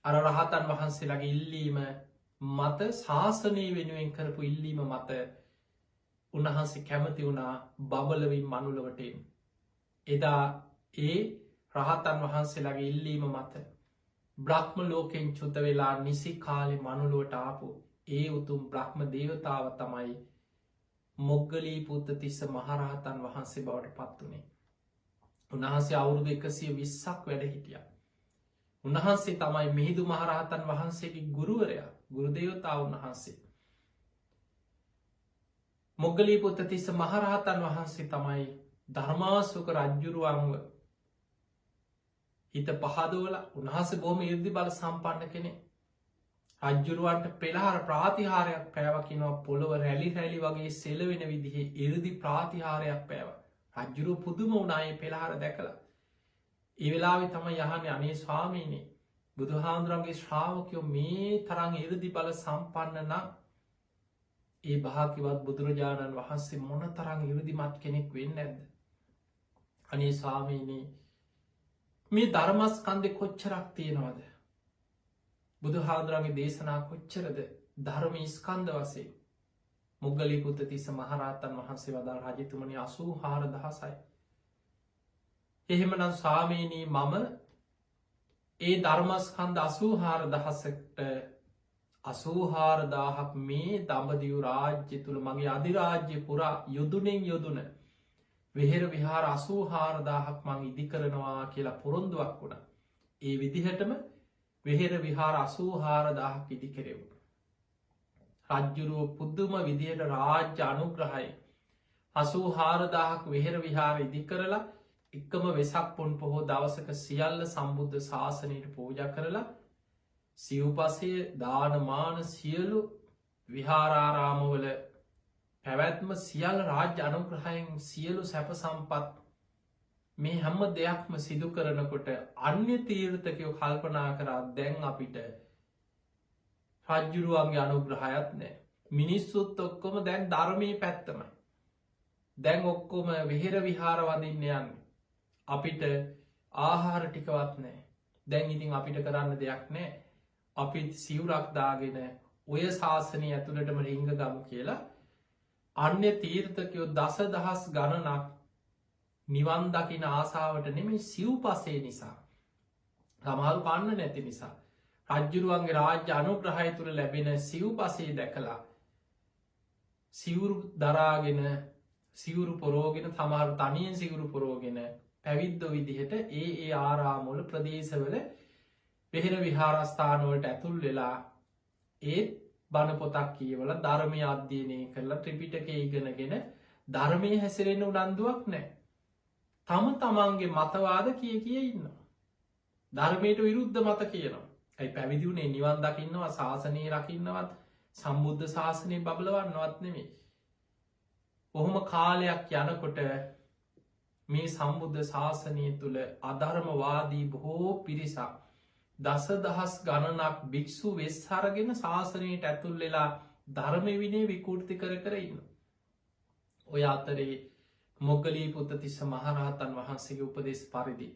අර රහතන් වහන්සේලාගේ ඉල්ලීම මත ශාසනය වෙනුවෙන් කරපු ඉල්ලීම මත උන්වහන්සේ කැමති වුණා බබලවින් මනුලොවට එන්න. එදා ඒ රහතන් වහන්සේලාගේ ඉල්ලීම මත බ්‍රහ්ම ලෝකෙන් චුත වෙලා නිසි කාලේ මනුලොවට ආපු ඒ උතුම් බ්‍රහ්ම දේවතාව තමයි මොග්ගලී පුත්තිස්ස මහරහතන් වහන්සේ බවට පත් වුණේ. උන්වහන්සේ අවුරුදු 120ක් වැඩ හිටියා. උන්වහන්සේ තමයි මිහිඳු මහරහතන් වහන්සේගේ ගුරුවරයා, ගුරු දේවතාව උන්වහන්සේ. මොග්ගලී පුත්තිස්ස මහරහතන් වහන්සේ තමයි ධර්මාශෝක රජ්ජුරුවන්ව හිත පහදවලා උන්වහන්සේ බොහොම 이르දි බල සම්පන්න කෙනෙක්. රජ්ජුරුවන්ට පෙළහර ප්‍රාතිහාරයක් පෑවකිනවා. පොළොව රැලි රැලි වගේ සෙලවෙන විදිහේ 이르දි ප්‍රාතිහාරයක් පෑව. රජ්ජුරුව පුදුම වුණා ඒ පෙළහර දැකලා. ඒ වෙලාවේ තමයි යහන්නේ අනේ ස්වාමීනි බුදුහාමුදුරන්ගේ ශ්‍රාවකයෝ මේ තරම් 이르දි බල සම්පන්න නම් ඒ භාග්‍යවත් බුදුරජාණන් වහන්සේ මොන තරම් 이르දිමත් කෙනෙක් වෙන්නේ නැද්ද? අනේ ස්වාමීනී මේ ධර්මස්කන්ධය කොච්චරක් තියෙනවද? බුදු හාමුදුරන්ගේ දේශනා කොච්චරද ධර්ම ස්කන්ධ වශයෙන්? මොග්ගලී පුත්තිස්ස මහරහතන් වහන්සේ වදාළ රජතුමනි 84000යි. එහෙමනම් ස්වාමීනී මම ඒ ධර්මස්කන්ධ 84000කට 84000ක් මේ දඹදිව රාජ්‍ය තුල මගේ අධිරාජ්‍ය පුරා යොදුනෙන් යොදුන විහෙර විහාර 84000ක් මං ඉදි කරනවා කියලා පොරොන්දුවක් වුණා. ඒ විදිහටම විහෙර විහාර 84000ක් ඉදි කෙරෙව්වා. රජ්ජුරුව පුදුම විදිහට රාජ්‍ය අනුග්‍රහයි 84000ක් විහෙර විහාර ඉදි කරලා එකම වෙසක් පොන් පොහෝ දවසක සියල්ල සම්බුද්ධ ශාසනයට පූජා කරලා සිව්පසය දානමාන සියලු විහාරාරාමවල පැවැත්ම සියල් රාජ්‍ය අනුග්‍රහයෙන් සියලු සැප සම්පත් මේ හැම දෙයක්ම සිදු කරනකොට අන්‍ය තීර්ථකයෝ කල්පනා කරා දැන් අපිට රජ්ජුරුවන්ගේ අනුග්‍රහයත් නෑ. මිනිස්සුත් ඔක්කොම දැන් ධර්මී පැත්තමයි. දැන් ඔක්කොම විහෙර විහාර වදින්න යන්න. අපිට ආහාර ටිකවත් නෑ. දැන් ඉතින් අපිට කරන්න දෙයක් නෑ. අපිත් සිවුරක් දාගෙන ඔය ශාසනය ඇතුළටම රිංග ගමු කියලා අන්‍ය තීර්ථකයෝ දස දහස් ගණනක් නිවන් දකින ආසාවට නෙමෙයි සිව්පසේ නිසා. සමහරු කන්න නැති නිසා. රජ්ජුරුවන්ගේ රාජ්‍ය අනුග්‍රහය තුළ ලැබෙන සිව්පසේ දැකලා සිවුරු දරාගෙන සිවුරු පොරෝගෙන සමහරු තනියෙන් සිවුරු පොරෝගෙන පැවිද්ද විදිහට ඒ ආරාමවල ප්‍රදේශවල වෙහෙර විහාරස්ථානවලට ඇතුල් වෙලා ඒත් බණ පොතක් කියවල ධර්මය අධ්‍යයනය කරලා ත්‍රිපිටකය ඉගෙනගෙන ධර්මය හැසිරෙන්න උනන්දුවක් නෑ. තම තමන්ගේ මතවාද කිය ඉන්න. ධර්මයට විරුද්ධ මත කියනවා. ඇයි පැවිදිුණේ නිවන් දකින්නවා ශාසනය රකින්නවත් සම්බුද්ධ ශාසනය බබලවන්නවත් නෙමේ. ඔහොම කාලයක් යනකොට මේ සම්බුද්ධ ශාසනය තුළ අධර්මවාදී බොහෝ පිරිසක් දස දහස් ගණනක් භික්‍ෂු වෙස්හරගෙන ශාසනයට ඇතුල් වෙලා ධර්ම විනේ විකෘති කර ඉන්න. ඔය අතරේ මොග්ගලී පුත්තිස්ස මහරහතන් වහන්සේගේ උපදෙස් පරිදි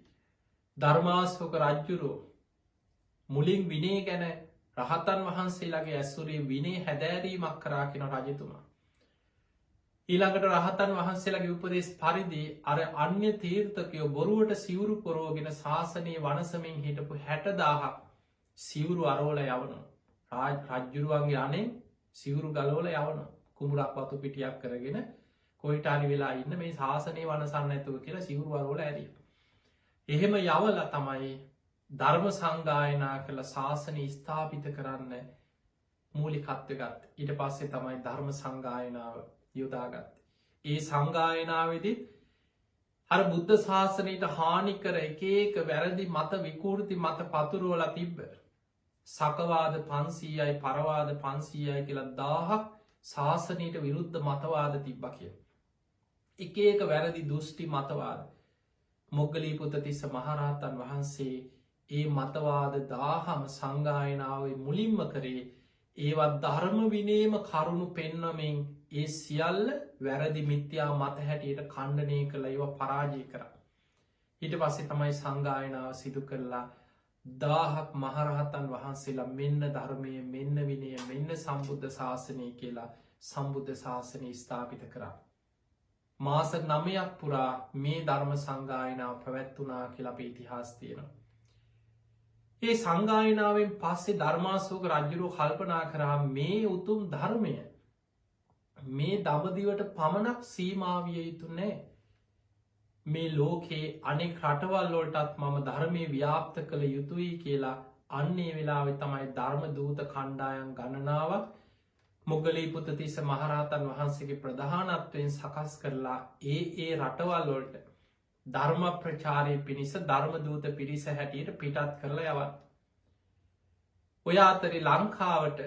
ධර්මාශෝක රජ්ජුරුවෝ මුලින් විනේ ගැන රහතන් වහන්සේලාගේ ඇස්සුරේ විනේ හැදෑරීමක් කරා කෙන රජතුමා. ඊළඟට රහතන් වහන්සේලාගේ උපදෙස් පරිදි අර අන්‍ය තීර්ථකයෝ බොරුවට සිවුරු පොරෝගෙන ශාසනය වනසමින් හිටපු 60000ක් සිවුරු අරෝල යවන රජ්ජුරුවන්ගේ අනෙන් සිවුරු ගලෝල යවන කුඹුරක් වතු පිටියක් කරගෙන කොයිටානි වෙලා ඉන්න මේ ශාසනය වනසන්න ඇතුව කියලා සිවුරු අරෝල ඇරිය. එහෙම යවල තමයි ධර්ම සංගායනා කළ ශාසනය ස්ථාපිත කරන්න මූලිකත්වගත්. ඊට පස්සේ තමයි ධර්ම සංගායනාව යොදාගත්. ඒ සංගායනාවේදී අර බුද්ධ ශාසනයට හානිකර එක වැරදි මත විකෘති මත පතුරුවල තිබ්බ. සකවාද 500යි පරවාද 500යි කියලා 1000ක් ශාසනයට විරුද්ධ මතවාද තිබ්බ කිය. එක වැරදි දෘෂ්ටි මතවාද. මොග්ගලී පුත්තිස්ස මහරහතන් වහන්සේ ඒ මතවාද 1000ම සංගායනාවේ මුලින්ම කරේ ඒවත් ධර්ම විනේම කරුණු පෙන්නමින් ඒ සියල්ල වැරදි මිත්‍යා මත හැටියට කණ්ඩනය කළ ඒව පරාජය කර. ඊට පස්සේ තමයි සංගායනාව සිදු කරලා 1000ක් මහරහතන් වහන්සේලා මෙන්න ධර්මය මෙන්න විනය මෙන්න සම්බුද්ධ ශාසනය කියලා සම්බුද්ධ ශාසනය ස්ථාපිත කරා. මාස 9ක් පුරා මේ ධර්ම සංගායනාව පැවැත්වුණා කියලා අපේ ඉතිහාස තියෙනවා. ඒ සංගායනාවෙන් පස්සේ ධර්මාශෝක රජ්ජුරුවෝ කල්පනා කරා මේ උතුම් ධර්මය මේ දඹදිවට පමණක් සීමාවිය යුතු නෑ. මේ ලෝකයේ අනෙක් රටවල්ලෝටත් මම ධර්මය ව්‍යාප්ත කළ යුතුයි කියලා අන්නේ වෙලාවෙ තමයි ධර්ම දූත කණ්ඩායම් ගණනාවක් මොග්ගලී පුත්තිස්ස මහරහතන් වහන්සේගේ ප්‍රධානත්වයෙන් සකස් කරලා ඒ රටවල්ලොල්ට ධර්ම ප්‍රචාරය පිණිස ධර්ම දූත පිරිස හැටියට පිටත් කරලා යවත්. ඔය අතරි ලංකාවට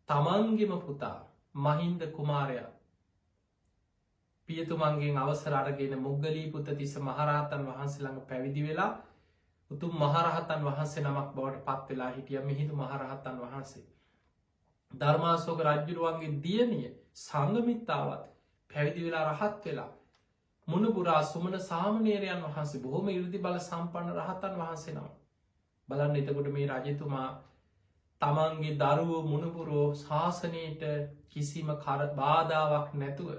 තමන්ගෙම පුතා මහින්ද කුමාරයා පියතුමන්ගෙන් අවසර අරගෙන මොග්ගලී පුත්තිස්ස මහරහතන් වහන්සේ ළඟ පැවිදි වෙලා උතුම් මහරහතන් වහන්සේ නමක් බවට පත් වෙලා හිටිය මිහිඳු මහරහතන් වහන්සේ. ධර්මාශෝක රජ්ජුරුවන්ගේ දියණිය සංඝමිත්තාවත් පැවිදි වෙලා රහත් වෙලා මුණපුරා සුමන සාමනේරයන් වහන්සේ බොහොම ඉරුදි බල සම්පන්න රහතන් වහන්සේ නම. බලන්න එතකොට මේ රජතුමා තමන්ගේ දරුවෝ මුණපුරෝ ශාසනයට කිසිම බාධාවක් නැතුව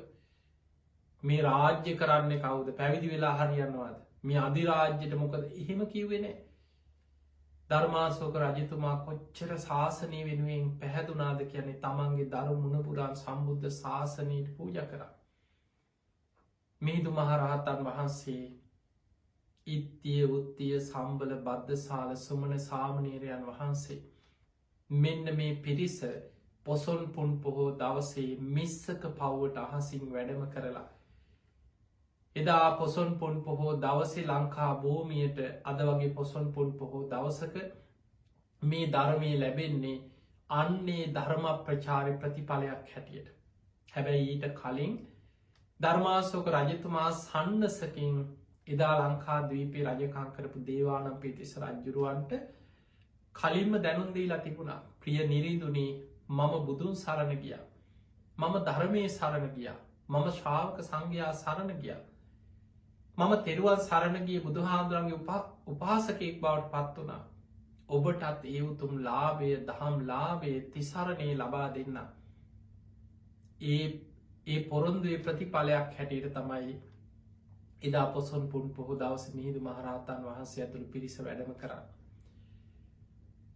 මේ රාජ්‍ය කරන්න කවුද පැවිදි වෙලා හරියන්නවාද මේ අධිරාජ්‍යයට මොකද එහෙම කිව්වෙන ධර්මාසෝක රජතුමා කොච්චර ශාසනය වෙනුවෙන් පැහැදුනාද කියන්නේ තමන්ගේ දරු මුණපුරාන් සම්බුද්ධ ශාසනයට පූජ කර මිහිදු මහරහතන් වහන්සේ ඉත්තිය උත්තිය සම්බල බද්ධසාල සුමන සාමනීරයන් වහන්සේ මෙන්න මේ පිරිස පොසොන් පුන් පොහෝ දවසේ මිස්සක පව්වට අහසින් වැඩම කරලා එදා පොසොන් පුන් පොහෝ දවසේ ලංකා භූමියයට අද වගේ පොසොන් පුන් පොහෝ දවසක මේ ධර්මය ලැබෙන්නේ අන්නේ ධර්ම ප්‍රචාරි ප්‍රතිඵලයක් හැටියට. හැබැයි ඊට කලින් ධර්මාසෝක රජතුමා සන්නසකින් එදා ලංකා දවීපේ රජකං කරපු දේවානම් පිතිස රජ්ජුරුවන්ට කලින්ම දැනුන්දීලා තිබුණා ප්‍රිය නිරීදුනී මම බුදුන් සරණ ගිය මම ධර්මය සරණ ගිය මම ශ්‍රාවක සංඝයා සරණ ගිය මම තෙරුවන් සරණගේ බුදුහාදුරන්ගේ උපාසකයෙක් බවට පත් වනා ඔබටත් ඒ උතුම් ලාභය දහම් ලාභය තිසරණය ලබා දෙන්න ඒ පොරොන්දුවේ ප්‍රතිඵලයක් හැටියට තමයි එදා පොසොන් පුන් පොහෝ දවස මිහිදු මහරහතන් වහන්සේ ඇතුළු පිරිස වැඩම කරන්න.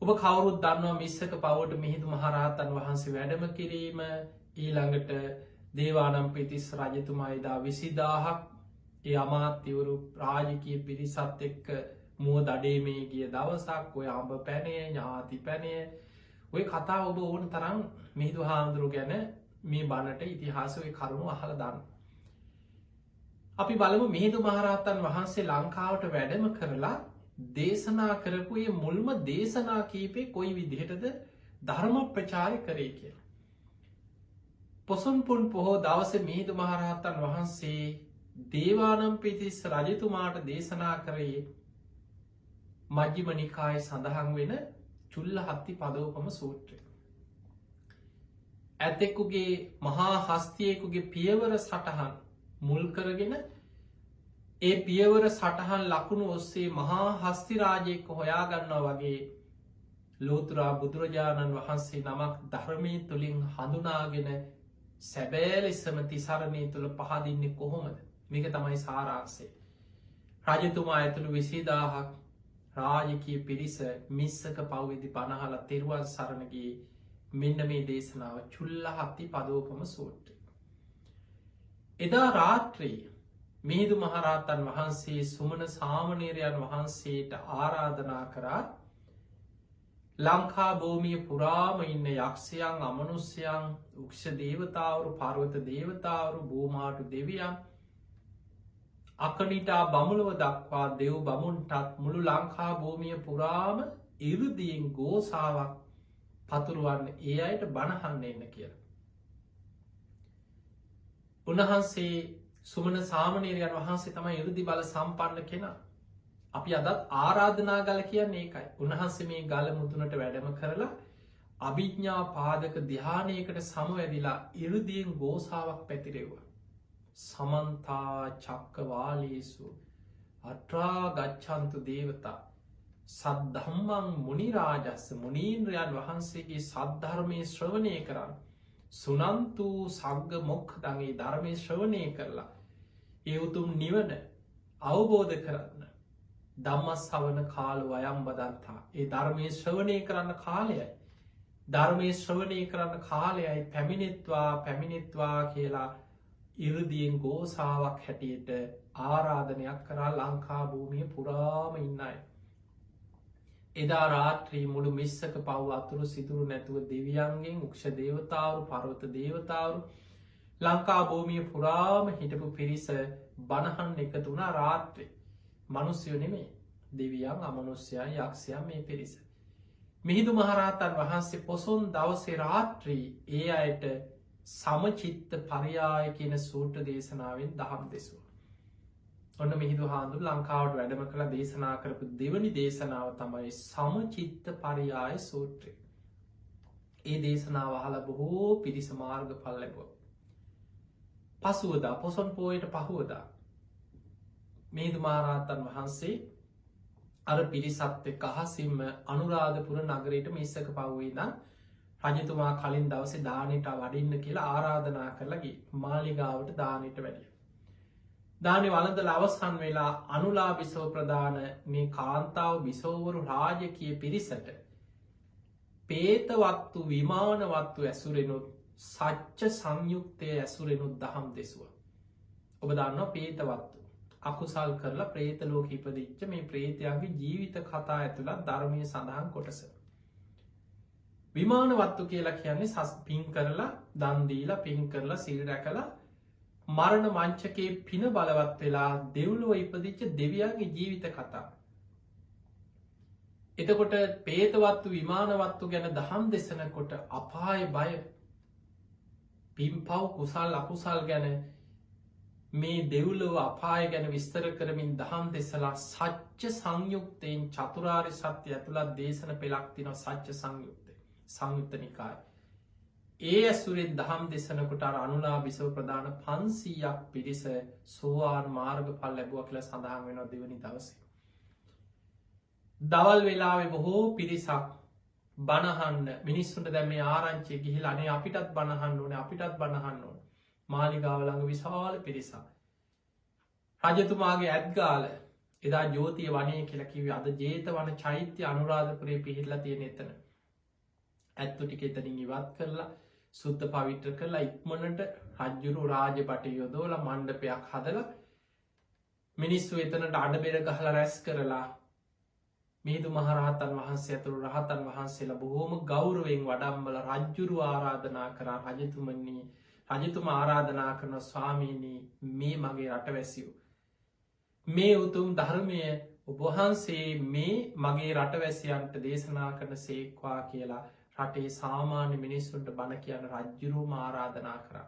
ඔබ කවුරුත් දන්නවා මිස්සක පවට මිහිදු මහරහතන් වහන්සේ වැඩම කිරීම ඊළඟට දේවානම් පිතිස් රජතුමා එදා 20000ක් ඒ අමාත්‍යවරු රාජකය පිරිසත් එක්ක මුව දඩේ මේ ගිය දවසක් ඔය අඹ පැනය ඥාති පැනය ඔය කතා ඔබ ඕන තරම් මිහිදු හාමුදුරු ගැන මේ බණට ඉතිහාසය කරුණු අහල දන්න. අපි බලමු මිහිදු මහරහතන් වහන්සේ ලංකාවට වැඩම කරලා දේශනා කරපුයේ මුල්ම දේශනා කීපේ කොයි විදිහටද ධර්ම ප්‍රචාරය කරේ කියලා. පොසොන් පුන් පොහෝ දවස මිහිදු මහරහතන් වහන්සේ දේවානම් පිතිස් රජතුමාට දේශනා කරයේ මජ්ජිම නිකායේ සඳහන් වෙන චුල්ල හත්ති පදෝපම සූත්‍රය. ඇතෙකුගේ මහා හස්තියෙකුගේ පියවර සටහන් මුල් කරගෙන ඒ පියවර සටහන් ලකුණු ඔස්සේ මහා හස්තිරාජයෙක්ක හොයාගන්නවා වගේ ලෝතුරා බුදුරජාණන් වහන්සේ නමක් ධර්මය තුළින් හඳුනාගෙන සැබෑලෙස්සම තිසරණය තුළ පහදින්නේ කොහොමද මේක තමයි සාරාක්ෂේ. රජතුමා ඇතුළු 20000ක් රාජකය පිරිස මිස්සක පව්විදි පණහල තෙරුවන් සරණගේ මෙන්න මේ දේශනාව චුල්ල හත්ති පදෝපම සූට්‍ර. එදා රාත්‍රී මිහිදු මහරහතන් වහන්සේ සුමන සාමනීරයන් වහන්සේට ආරාධනා කරා ලංකා භූමිය පුරාම ඉන්න යක්ෂයන් අමනුස්්‍යයන් උක්ෂ දේවතාවරු පර්වත දේවතාවරු භූමාටු දෙවියන් අකනිටා බමුලව දක්වා දෙව් බමුන්ටත් මුළු ලංකා භූමිය පුරාම ඉරුදියෙන් ගෝසාාවක් පතුරුවන්න ඒ අයට බණහන්න එන්න කියලා. උන්වහන්සේ සුමන සාමනීරයන් වහන්සේ තමයි ඉරුදි බල සම්පන්න කෙනා. අපි අදත් ආරාධනා ගල කියන්නේ ඒකයි. උන්වහන්සේ මේ ගල මුතුනට වැඩම කරලා අභිඥා පාදක ධ්‍යානයකට සමවැදිලා ඉරුදියෙන් ගෝසාාවක් පැතිරෙව්වා. සමන්තා චක්කවාලීසු අට්‍රා ගච්ඡන්තු දේවතා සද්ධම්මං මුනිරාජස්ස මුනීන්ද්‍රයන් වහන්සේගේ සද්ධර්මය ශ්‍රවණය කරන්න සුනන්තු සග්ග මොක්ඛදගේ ධර්මය ශ්‍රවණය කරලා ඒ උතුම් නිවන අවබෝධ කරන්න ධම්මස්සවන කාලු අයම් බදන්තා ඒ ධර්මය ශ්‍රවණය කරන්න කාලයයි ධර්මය ශ්‍රවණය කරන්න කාලයයි පැමිණෙත්වා කියලා ඉරුදියෙන් ගෝසාාවක් හැටියට ආරාධනයක් කරා ලංකා භූමිය පුරාම ඉන්නයි. එදා රාත්‍රී මුළු මිස්සක පව් අතුරු සිදුරු නැතුව දෙවියන්ගෙන් උක්ෂ දේවතාවරු පරවත දේවතාවරු ලංකා භූමිය පුරාම හිටපු පිරිස බණහන් එකතු වුණා රාත්‍රී මනුස්්‍යයෝ නෙමේ දෙවියන් අමනුස්්‍යයන් යක්ෂයන් මේ පිරිස. මිහිදු මහරහතන් වහන්සේ පොසොන් දවසේ රාත්‍රී ඒ අයට සමචිත්ත පරියාය කියන සූට්‍ර දේශනාවෙන් දහම් දෙසුව. ඔන්න මිහිදු හාන්දුර ලංකාවට වැඩම කළ දේශනා කරපු දෙවනි දේශනාව තමයි සමචිත්ත පරියාය සූත්‍රය. ඒ දේශනාව අහලා බොහෝ පිරිස මාර්ග පල් ලැබුව. පසුවදා පොසොන් පෝයට පහුවදා මිහිඳු මහරහතන් වහන්සේ අර පිරිසත් එක්ක අහසින්ම අනුරාධපුර නගරයට මිස්සක පව්වේ ඉඳන් රජතුමා කලින් දවසේ දානෙට වඩින්න කියලා ආරාධනා කරලා ගියේ. මාලිගාවට දානෙට වැඩියා. දානේ වළඳලා අවසන් වෙලා අනුලා බිසව ප්‍රදාන මේ කාන්තාව බිසවවරු රාජකීය පිරිසට පේතවත්තු විමානවත්තු ඇසුරෙනුත් සච්ච සංයුක්තය ඇසුරෙනුත් දහම් දෙසුව. ඔබ දන්නවා පේතවත්තු අකුසල් කරලා ප්‍රේත ලෝක ඉපදිච්ච මේ ප්‍රේතයාගේ ජීවිත කතා ඇතුළත් ධර්මය සඳහන් කොටස. විමානවත්තු කියලා කියන්නේ පින් කරලා දන් දීලා පින් කරලා සිල් රැකලා මරණ මංචකයේ පින බලවත් වෙලා දෙව්ලොව ඉපදිච්ච දෙවියන්ගේ ජීවිත කතා. එතකොට පේතවත්තු විමානවත්තු ගැන දහම් දෙසනකොට අපාය බය පින්පව් කුසල් අකුසල් ගැන මේ දෙව්ලොව අපාය ගැන විස්තර කරමින් දහම් දෙසලා සච්ච සංයුක්තයෙන් චතුරාර්ය සත්‍ය ඇතුළත් දේශන පෙළක් තිනවා. සච්ච සංයුක්ත නිකාය. ඒ ඇසුරෙන් දහම් දෙසනකොට අනුලා බිසව ප්‍රදාන 500ක් පිරිස සෝවාන් මාර්ගඵල ලැබුවා කියලා සඳහන් වෙනවා දෙවනි දවසේ. දවල් වෙලාවේ බොහෝ පිරිසක් බණහන්න මිනිස්සුන්ට දැන් මේ ආරංචිය ගිහිලා අනේ අපිටත් බණහන්න ඕනේ අපිටත් බණහන්න ඕනේ. මාලිගාව ළඟ විශාල පිරිසක්. රජතුමාගේ ඇත්ගාල එදා ජෝතිය වනය කියලා කිව්වේ අද ජේතවන චෛත්‍ය අනුරාධපුරේ පිහිටලා තියෙන එතන. ඇත්තු ටික එතනින් ඉවත් කරලා සුද්ධ පවිත්‍ර කරලා ඉක්මනට රජ්ජුරු රාජපට යොදවලා මණ්ඩපයක් හදලා මිනිස්සු එතනට අඩබෙර ගහලා රැස් කරලා මිහිඳු මහරහතන් වහන්සේ ඇතුළු රහතන් වහන්සේලා බොහෝම ගෞරවයෙන් වඩම්බල රජ්ජුරු ආරාධනා කරා රජතුමා ආරාධනා කරන ස්වාමීනී මේ මගේ රටවැසියෝ මේ උතුම් ධර්මය ඔබවහන්සේ මේ මගේ රටවැසියන්ට දේශනා කරන සේක්වා කියලා රටේ සාමාන්‍ය මිනිස්සුන්ට බණ කියන රජ්ජුරුවම ආරාධනා කරා.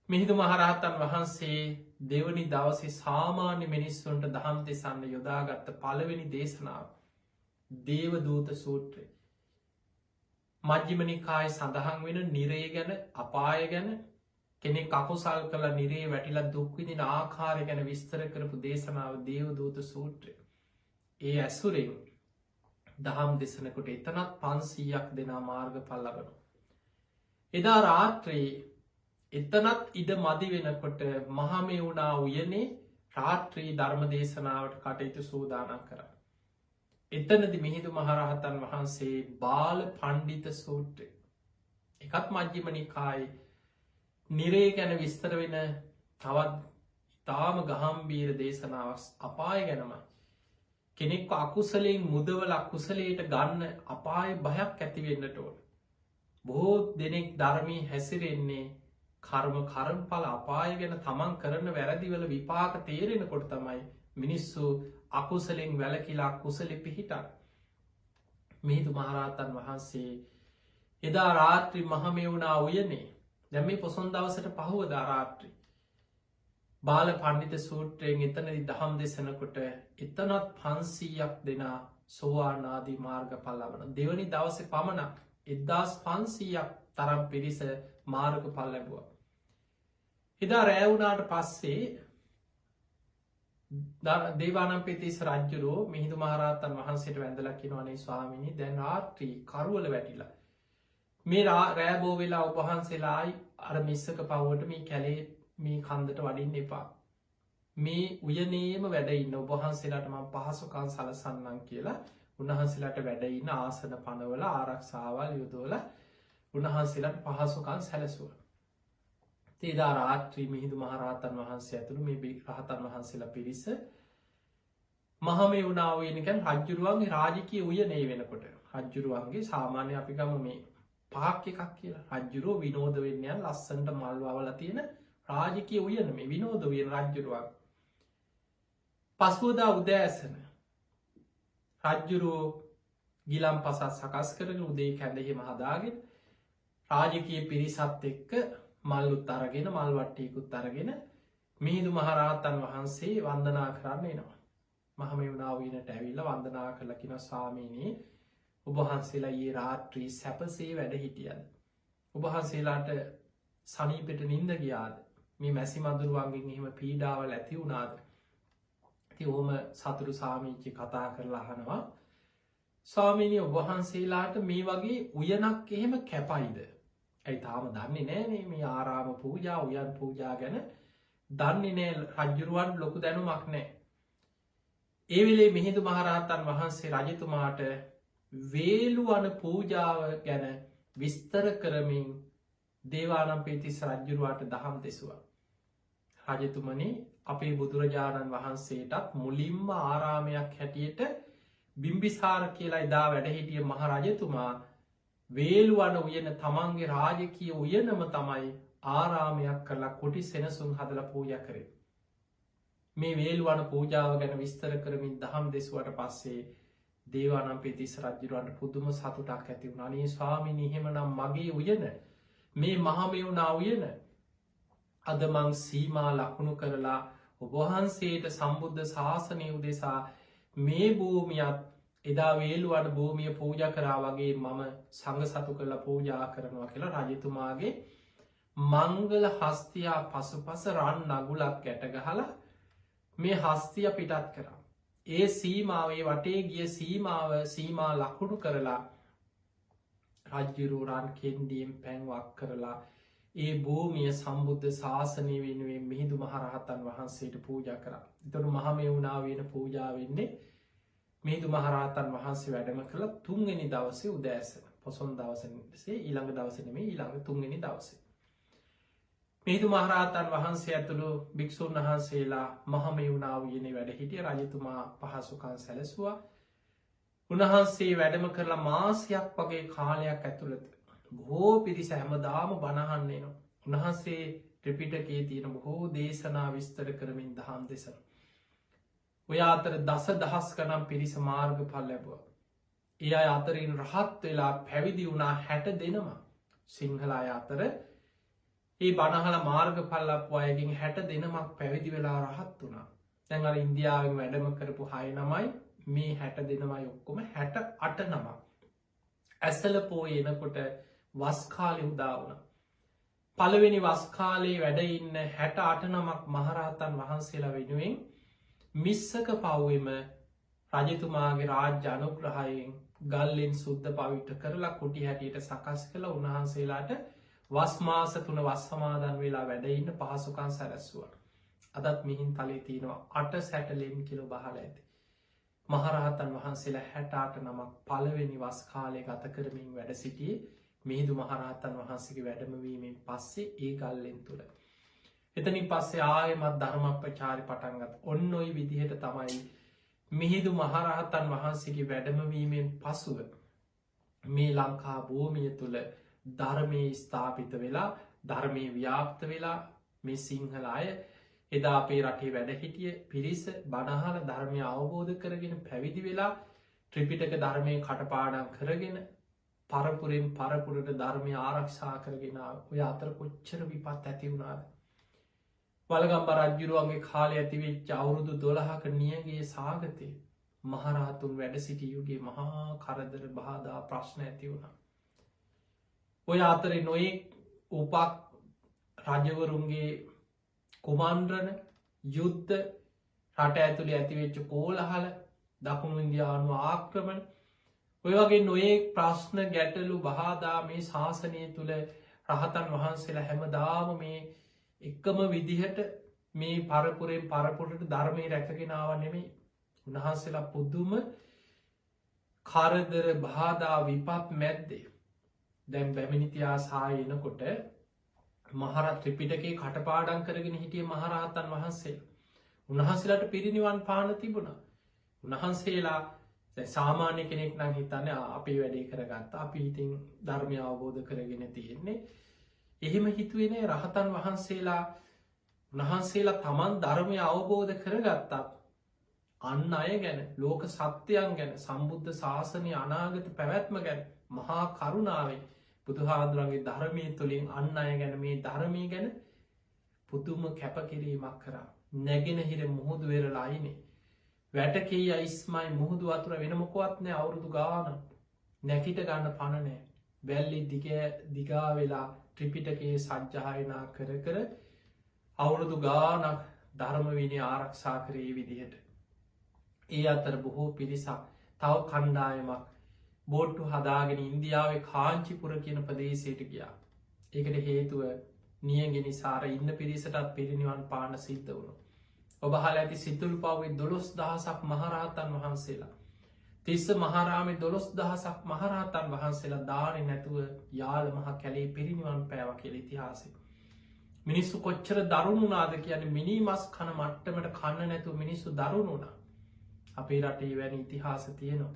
මිහිඳු මහරහතන් වහන්සේ දෙවනි දවසේ සාමාන්‍ය මිනිස්සුන්ට දහම් දෙසන්න යොදාගත්ත පළවෙනි දේශනාව දේවදූත සූත්‍රය. මජ්ක්‍ධිම නිකායේ සඳහන් වෙන නිරය ගැන අපාය ගැන කෙනෙක් අකුසල් කළ නිරේ වැටිලා දුක් විඳින ආකාරය ගැන විස්තර කරපු දේශනාව දේවදූත සූත්‍රය. ඒ ඇසුරෙන් දහම් දෙසනකොට එතනත් 500ක් දෙනා මාර්ගඵල ලබනවා. එදා රාත්‍රයේ එතනත් ඉඩ මදි වෙනකොට මහමෙවුනා උයනේ රාත්‍රී ධර්ම දේශනාවට කටයුතු සූදානම් කරා. එතනදි මිහිඳු මහරහතන් වහන්සේ බාල පණ්ඩිත සූත්‍රය එකත් මජ්ක්‍ධිම නිකායේ නිරේ ගැන විස්තර වෙන තවත් ඉතාම ගහම්බීර දේශනාවක් අපාය ගැනමයි. කෙනෙක් අකුසලයෙන් මුදවල අකුසලයට ගන්න අපාය භයක් ඇතිවෙන්නට ඕන. බොහෝ දෙනෙක් ධර්මී හැසිරෙන්නේ කර්මඵල අපාය ගැන තමන් කරන වැරදිවල විපාක තේරෙනකොට තමයි මිනිස්සු අකුසලෙන් වැළකීලා කුසලෙ පිහිටන්. මිහිඳු මහරහතන් වහන්සේ එදා රාත්‍රී මහමෙවුනා උයනේ දැන් මේ පොසොන් දවසට පහුවදා රාත්‍රී බාල පණ්ඩිත සූත්‍රයෙන් එතනදි දහම් දෙසනකොට එතනත් 500ක් දෙනා සෝවාන් ආදී මාර්ගඵල ලබන. දෙවනි දවසේ පමණක් 1500ක් තරම් පිරිස මාර්ගඵල ලැබුවා. එදා රෑ වුණාට පස්සේ දේවානම්පියතිස්ස රජුරෝ මිහිඳු මහරහතන් වහන්සේට වැඳලා කියනවා අනේ ස්වාමීනි දැන් රාත්‍රී කරවල වැටිලා මේ රෑ බෝ වෙලා ඔබ වහන්සේලායි අර මිස්සක පවුවට මේ කැලේ මේ කන්දට වඩින්න එපා. මේ උයනේම වැඩ ඉන්න ඔබ වහන්සේලාට මම පහසුකම් සලසන්නම් කියලා උන්වහන්සේලාට වැඩ ඉන්න ආසන පනවල ආරක්ෂාවල් යොදවලා උන්වහන්සේලාට පහසුකම් සැලසුවා. එදා රාත්‍රී මිහිඳු මහරහතන් වහන්සේ ඇතුළු මේ රහතන් වහන්සේලා පිරිස මහමෙවුනා උයන කියන්නේ රජ්ජුරුවන්ගේ රාජකීය උයනේ වෙනකොට රජ්ජුරුවන්ගේ සාමාන්‍ය අපි ගමු මේ පාක් එකක් කියලා රජ්ජුරුව විනෝද වෙන්න යන ලස්සනට මල් වවලා තියෙන රාජකීය උයන මේ විනෝද උයන රජ්ජුරුවන්. පසුවදා උදෑසන රජ්ජුරුව ගිලම්පසක් සකස් කරගෙන උදේ කැඳ එහෙම හදාගෙන රාජකීය පිරිසත් එක්ක මල්ලුත් අරගෙන මල් වට්ටියකුත් අරගෙන මිහිඳු මහරහතන් වහන්සේ වන්දනා කරන්න එනවා. මහමෙවුනා උයනට ඇවිල්ලා වන්දනා කරලා කියනවා ස්වාමීනි ඔබ වහන්සේලා ඊයේ රාත්‍රී සැපසේ වැඩ හිටියද? ඔබ වහන්සේලාට සනීපෙට නිින්ද ගියාද? මේ මැසි මදුරුවන්ගෙන් එහෙම පීඩාවල් ඇති වුණාද? ති ඕම සතුරු සාමීචි කතා කරලා අහනවා ස්වාමීනය ඔබහන්සේලාට මේ වගේ උයනක් එහෙම කැපයිද ඇයි තාම දන්නේ නෑනේ මේ ආරාම පූජා උයන් පූජා ගැන දන්නේ නෑ රජ්ජුරුවන් ලොකු දැනුමක් නෑ ඒවෙලේ මිහිඳු මහරහතන් වහන්සේ රජතුමාට වේලුවන පූජාව ගැන විස්තර කරමින් දේවානම්පියතිස්ස රජ්ජුරුවාට දහම් දෙසවා. රජතුමනි අපේ බුදුරජාණන් වහන්සේටත් මුලින්ම ආරාමයක් හැටියට බිම්බිසාර කියලා එදා වැඩහිටිය මහරජතුමා වේලුවන උයන තමන්ගේ රාජකය උයනම තමයි ආරාමයක් කරලා කොටි සෙනසුන් හදල පූජ කරේ. මේ වේලුවන පූජාව ගැන විස්තර කරමින් දහම් දෙසුවට පස්සේ දේවානම්පියතිස්ස රජ්ජුරුවන්ට පුදුම සතුටක් ඇති වුණ අනේ ස්වාමිනී එහෙමනම් මගේ උයන මේ මහමෙවුනා උයන අද මං සීමා ලකුණු කරලා ඔබහන්සේට සම්බුද්ධ ශාසනය උදෙසා මේ භූමියත් එදා වේලුවන භූමිය පූජ කරා වගේ මම සඟ සතු කරලා පූජා කරනවා කියලා රජතුමාගේ මංගල හස්තියා පසුපස රන් නගුලක් ගැටගහලා මේ හස්තිය පිටත් කරා. ඒ සීමාවේ වටේ ගිය සීමා ලකුණු කරලා රජ්ජුරුවරන් කෙන්ඩියෙන් පැන්වක් කරලා ඒ භූමිය සම්බුද්ධ ශාසනය වෙනුවෙන් මිහිඳු මහරහතන් වහන්සේට පූජ කර. එතොට මහමෙවුනා වෙන පූජාවෙන්නේ මිහිඳු මහරහතන් වහන්සේ වැඩම කළ තුන්ගනි දවසේ උදෑසන පොසොන් දවසසේ ඊළඟ දවසනමේ ඊළඟ තුන්ගනි දවසේ. මිහිඳු මහරහතන් වහන්සේ ඇතුළු භික්‍ෂූන් වහන්සේලා මහමෙවුනා වයන වැඩ හිටිය රජතුමා පහසුකන් සැලසවා උන්වහන්සේ වැඩම කරලා මාසයක් වගේ කාලයක් ඇතුළත බොහෝ පිරිස හැමදාම බණහන්න්නේනවා. උන්වහන්සේ ත්‍රිපිටකේ තියෙන බොහෝ දේශනා විස්තර කරමින් දහම් දෙසන. ඔය අතර දස දහස් කනම් පිරිස මාර්ග පල් ලැබවා. ඒ අය අතරින් රහත් වෙලා පැවිදි වුණා 60 දෙනම සිංහලාය අතර ඒ බණහල මාර්ග පල්ලපු අයකින් 60 දෙනමක් පැවිදි වෙලා රහත් වුණා. තැන් අර ඉන්දියාවෙන් වැඩම කරපු 6 නමයි මේ 60 දෙනමයි ඔක්කොම 68 නමක්. ඇසල පෝ එනකොට වස්කාලි උදා වුණ. පළවෙනි වස්කාලේ වැඩඉන්න 68 නමක් මහරහතන් වහන්සේලා වෙනුවෙන් මිස්සක පව්වෙම රජතුමාගේ රාජ්‍ය අනුග්‍රහයෙන් ගල්ලෙන් සුද්ධ පවිට්ට කරලා කුටි හැටියට සකස් කළ උන්වහන්සේලාට වස්මාස 3 වස් සමාදන් වෙලා වැඩඉන්න පහසුකන් සැරැස්සුවට. අදත් මිහින් තලේ තියෙනවා 8 සැටලෙන් කිලෝ බහල ඇති. මහරහතන් වහන්සේලා 68 නමක් පළවෙනි වස් කාලය ගත කරමින් වැඩ සිටියේ මිහිඳු මහරහතන් වහන්සේගේ වැඩමවීමෙන් පස්සේ ඒ ගල්ලෙන් තුළ. එතනින් පස්සේ ආයෙමත් ධර්මප්‍රචාරය පටන්ගත් ඔන්න ඔයි විදිහට තමයි මිහිඳු මහරහතන් වහන්සේගේ වැඩමවීමෙන් පසුව මේ ලංකා භූමිය තුළ ධර්මය ස්ථාපිත වෙලා ධර්මය ව්‍යාප්ත වෙලා මේ සිංහල අය එදා අපේ රටේ වැඩ හිටිය පිරිස බණහල ධර්මය අවබෝධ කරගෙන පැවිදි වෙලා ත්‍රිපිටක ධර්මය කටපාඩම් කරගෙන පරපුරෙන් පරපුරට ධර්මය ආරක්ෂා කරගෙන ඔය අතර කොච්චර විපත් ඇති වුණාද. වලගම්බ රජ්ජුරුවන්ගේ කාලය ඇතිවෙච්ච අවුරුදු 12ක නියගේ සාගතය මහරහතුන් වැඩ සිටියුගේ මහා කරදර බාධා ප්‍රශ්න ඇති වුණා. ඔය අතරේ නොයෙක් උපක් රජවරුන්ගේ කුමන්්‍රණ යුද්ධ රට ඇතුළේ ඇතිවෙච්ච කෝලහල දකුණු ඉන්දියානු ආක්‍රමණ ඔය වගේ නොයෙක් ප්‍රශ්න ගැටලු බාධා මේ ශාසනය තුළ රහතන් වහන්සේලා හැමදාම මේ එකම විදිහට මේ පරපුරෙන් පරපුරට ධර්මය රැකගෙනාව නෙමේ. උන්වහන්සේලා පුද්දුම කරදර බාධා විපත් මැද්දේ දැන් බැමිනිතියා සායනකොට මහරත් ත්‍රිපිටකේ කටපාඩම් කරගෙන හිටිය මහරහතන් වහන්සේ උන්වහන්සේලාට පිරිනිවන් පාන තිබුණා. උන්වහන්සේලා සාමාන්‍ය කෙනෙක් නම් හිතන්න අපි වැඩේ කරගත්ත අපි ඉතින් ධර්මය අවබෝධ කරගෙන තියෙන්නේ එහෙම හිතුවෙනේ රහතන් වහන්සේලා උන්වහන්සේලා තමන් ධර්මය අවබෝධ කරගත්තත් අන්න අය ගැන ලෝක සත්‍යයන් ගැන සම්බුද්ධ ශාසනය අනාගත පැවැත්ම ගැන මහා කරුණාවේ බුදුහාදුරන්ගේ ධර්මය තුළින් අන්න අය ගැන මේ ධර්මය ගැන පුදුම කැපකිරීමක් කරා. නැගෙනහිර මුහුදු වෙරලායිනේ වැටකේ අයිස්මයි මුහුදු අතුර වෙන මොකොත්නෑ අවුරුදු ගාන නැකිට ගන්න පණනෑ වැල්ලි දිගා වෙලා ත්‍රිපිටකයේ සජ්්‍යායනා කර කර අවුරුදු ගානක් ධර්ම විනය ආරක්ෂා කරේ විදිහට ඒ අතර බොහෝ පිරිසක් තව කණ්ඩායමක් බෝට්ටු හදාගෙන ඉන්දියාවේ කාංචිපුර කියන ප්‍රදේශයට ගියා. ඒකට හේතුව නියග නිසාර ඉන්න පිරිසටත් පිරිනිවන් පාන සිද්ධ වුණු. ඔබහල ඇති සිතුල් පවේ 12,000ක් මහරහතන් වහන්සේලා. තිස්ස මහරාමේ 12,000ක් මහරහතන් වහන්සේලා දානෙ නැතුව යාල මහ කැලේ පිරිනිවන් පෑව කියල ඉතිහාසය. මිනිස්සු කොච්චර දරුණුනාද කියන මිනිමස් කන මට්ටමට කන්න නැතුව මිනිස්සු දරුණුනා. අපේ රටේ වැනි ඉතිහාස තියෙනවා.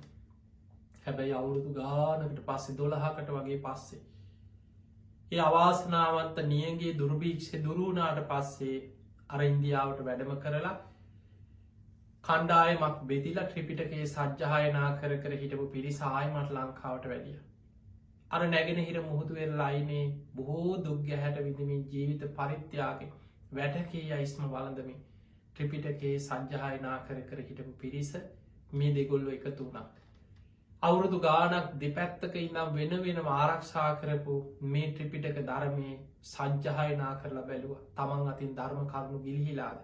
හැබැයි අවුරුදු ගානකට පස්සේ 12කට වගේ පස්සේ. ඒ අවාසනාවන්ත නියගේ දුර්භීක්ෂ දුරුණාට පස්සේ අර ඉන්දියාවට වැඩම කරලා කණ්ඩායමක් බෙදිලා ත්‍රිපිටකයේ සජ්්‍යායනා කර හිටපු පිරිසායමට ලංකාවට වැඩිය. අර නැගෙනහිර මුහුදු වෙරලායිනේ බොහෝ දුක්ග හැට විදිමින් ජීවිත පරිත්‍යාගේ වැටකේ අයිස්ම වලඳමින් ත්‍රිපිටකයේ සජ්්‍යායනා කර හිටපු පිරිස මේ දෙගොල්ලො එකතු වුණා. අවුරුදු ගානක් දෙපැත්තක ඉනම් වෙන වෙන ආරක්ෂා කරපු මේ ත්‍රිපිටක ධර්මය සජ්්‍යහයනා කරලා බැලුව තමන් අතින් ධර්ම කරුණු ගිලිහිලාද.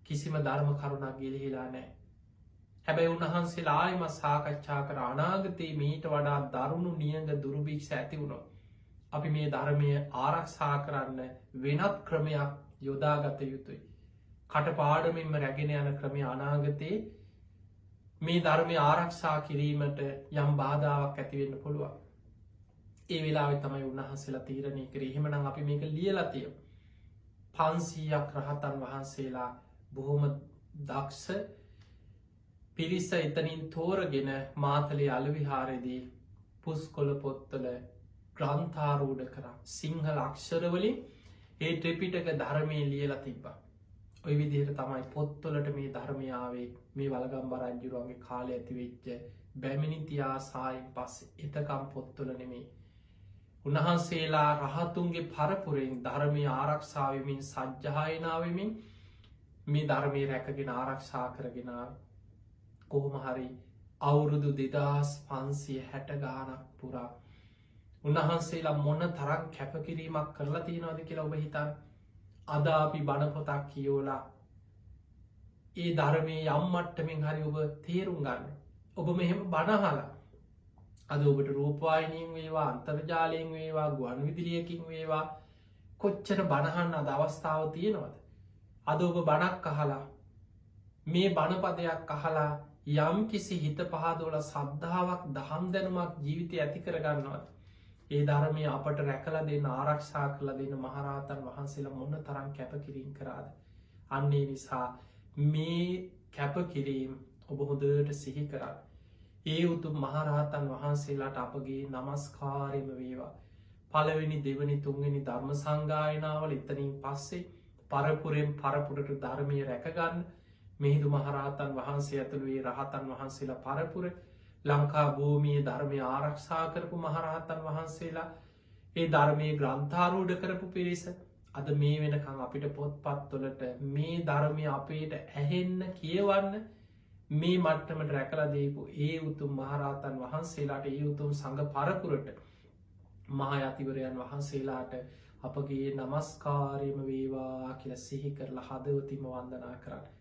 කිසිම ධර්ම කරුණක් ගිලිහිලා නෑ. හැබැයි උන්වහන්සේලා ආයම සාකච්ඡා කර අනාගතයේ මීට වඩා දරුණු නියඟ දුරුභික්ෂ ඇති වුණො. අපි මේ ධර්මය ආරක්ෂා කරන්න වෙනත් ක්‍රමයක් යොදාගත යුතුයි. කටපාඩමින්ම රැගෙන යන ක්‍රමය අනාගතයේ මේ ධර්මය ආරක්ෂා කිරීමට යම් බාධාවක් ඇතිවෙන්න පුළුවන්. ඒ වෙලා තමයි උන්වහන්සේලා තීරණය කර එහෙමනම් අපි මේක ලියලතිය 500ක් රහතන් වහන්සේලා බොහොම දක්ෂ පිරිස එතනින් තෝරගෙන මාතලේ අලවිහාරදී පුස්කොල පොත්තල ග්‍රන්ථාරූඩ කර සිංහල අක්ෂරවලින් ඒ ත්‍රිපිටක ධර්මය ලියලා තිබ්බා. ඔය විදිහට තමයි පොත්තොලට මේ ධර්මයාවේ මේ වලගම් බරංජුරුවන්ගේ කාලය ඇතිවෙච්ච බැමිනිතියා සායින් පස්සේ එතකම් පොත්තොල නෙමේ. උන්වහන්සේලා රහතුන්ගේ පරපුරෙන් ධර්මය ආරක්ෂාවමින් සජ්්‍යහයනාවමින් මේ ධර්මය රැකගෙන ආරක්ෂා කරගෙනාව කොහොම හරි අවුරුදු 2560 ගානක් පුරා උන්වහන්සේලා මොන තරක් කැපකිරීමක් කරලා තියෙනවාද කියලා ඔබ හිතන් අද අපි බණපොතක් කියෝලා ඒ ධර්මය යම්මට්ටමින් හරි ඔබ තේරුම් ගන්න. ඔබ මෙහෙම බණහලා අද ඔබට රූපවායිනියෙන් වේවා අන්තර්ජාලයෙන් වේවා ගුවන් විදිලියකින් වේවා කොච්චර බණහන්න අද අවස්ථාව තියෙනවද. අද ඔබ බණක් අහලා මේ බණපදයක් අහලා යම් කිසි හිත පහදෝල සද්ධාවක් දහම් දැනුමක් ජීවිතය ඇති කරගන්නවත්. ඒ ධර්මය අපට රැකල දෙන්න ආරක්ෂා කළ දෙන්න මහරහතන් වහන්සේලා මොන්න තරම් කැපකිරීම් කරාද. අන්නේ නිසා මේ කැපකිරීම් ඔබ හොදට සිහි කරන්න. ඒ උතුම් මහරහතන් වහන්සේලාට අපගේ නමස්කාරයම වේවා. පළවෙනි දෙවනි තුන්වෙනි ධර්ම සංගායනාවල එතනින් පස්සේ පරපුරෙන් පරපුරට ධර්මය රැකගන්න මෙහිදු මහරහතන් වහන්සේ ඇතුළුවේ රහතන් වහන්සේලා පරපුර ලංකා භූමිය ධර්මය ආරක්ෂා කරපු මහරහතන් වහන්සේලා ඒ ධර්මය ග්‍රන්ථාරූඩ කරපු පිරිස අද මේ වෙනකං අපිට පොත්පත්වලට මේ ධර්මය අපේට ඇහෙන්න කියවන්න මේ මට්ටමට රැකලා දේපු ඒ උතුම් මහරහතන් වහන්සේලාට ඒ උතුම් සඟ පරපුරට මහායතිවරයන් වහන්සේලාට අපගේ නමස්කාරයම වේවා කියල සිහි කරලා හදවතිම වන්දනා කරන්න.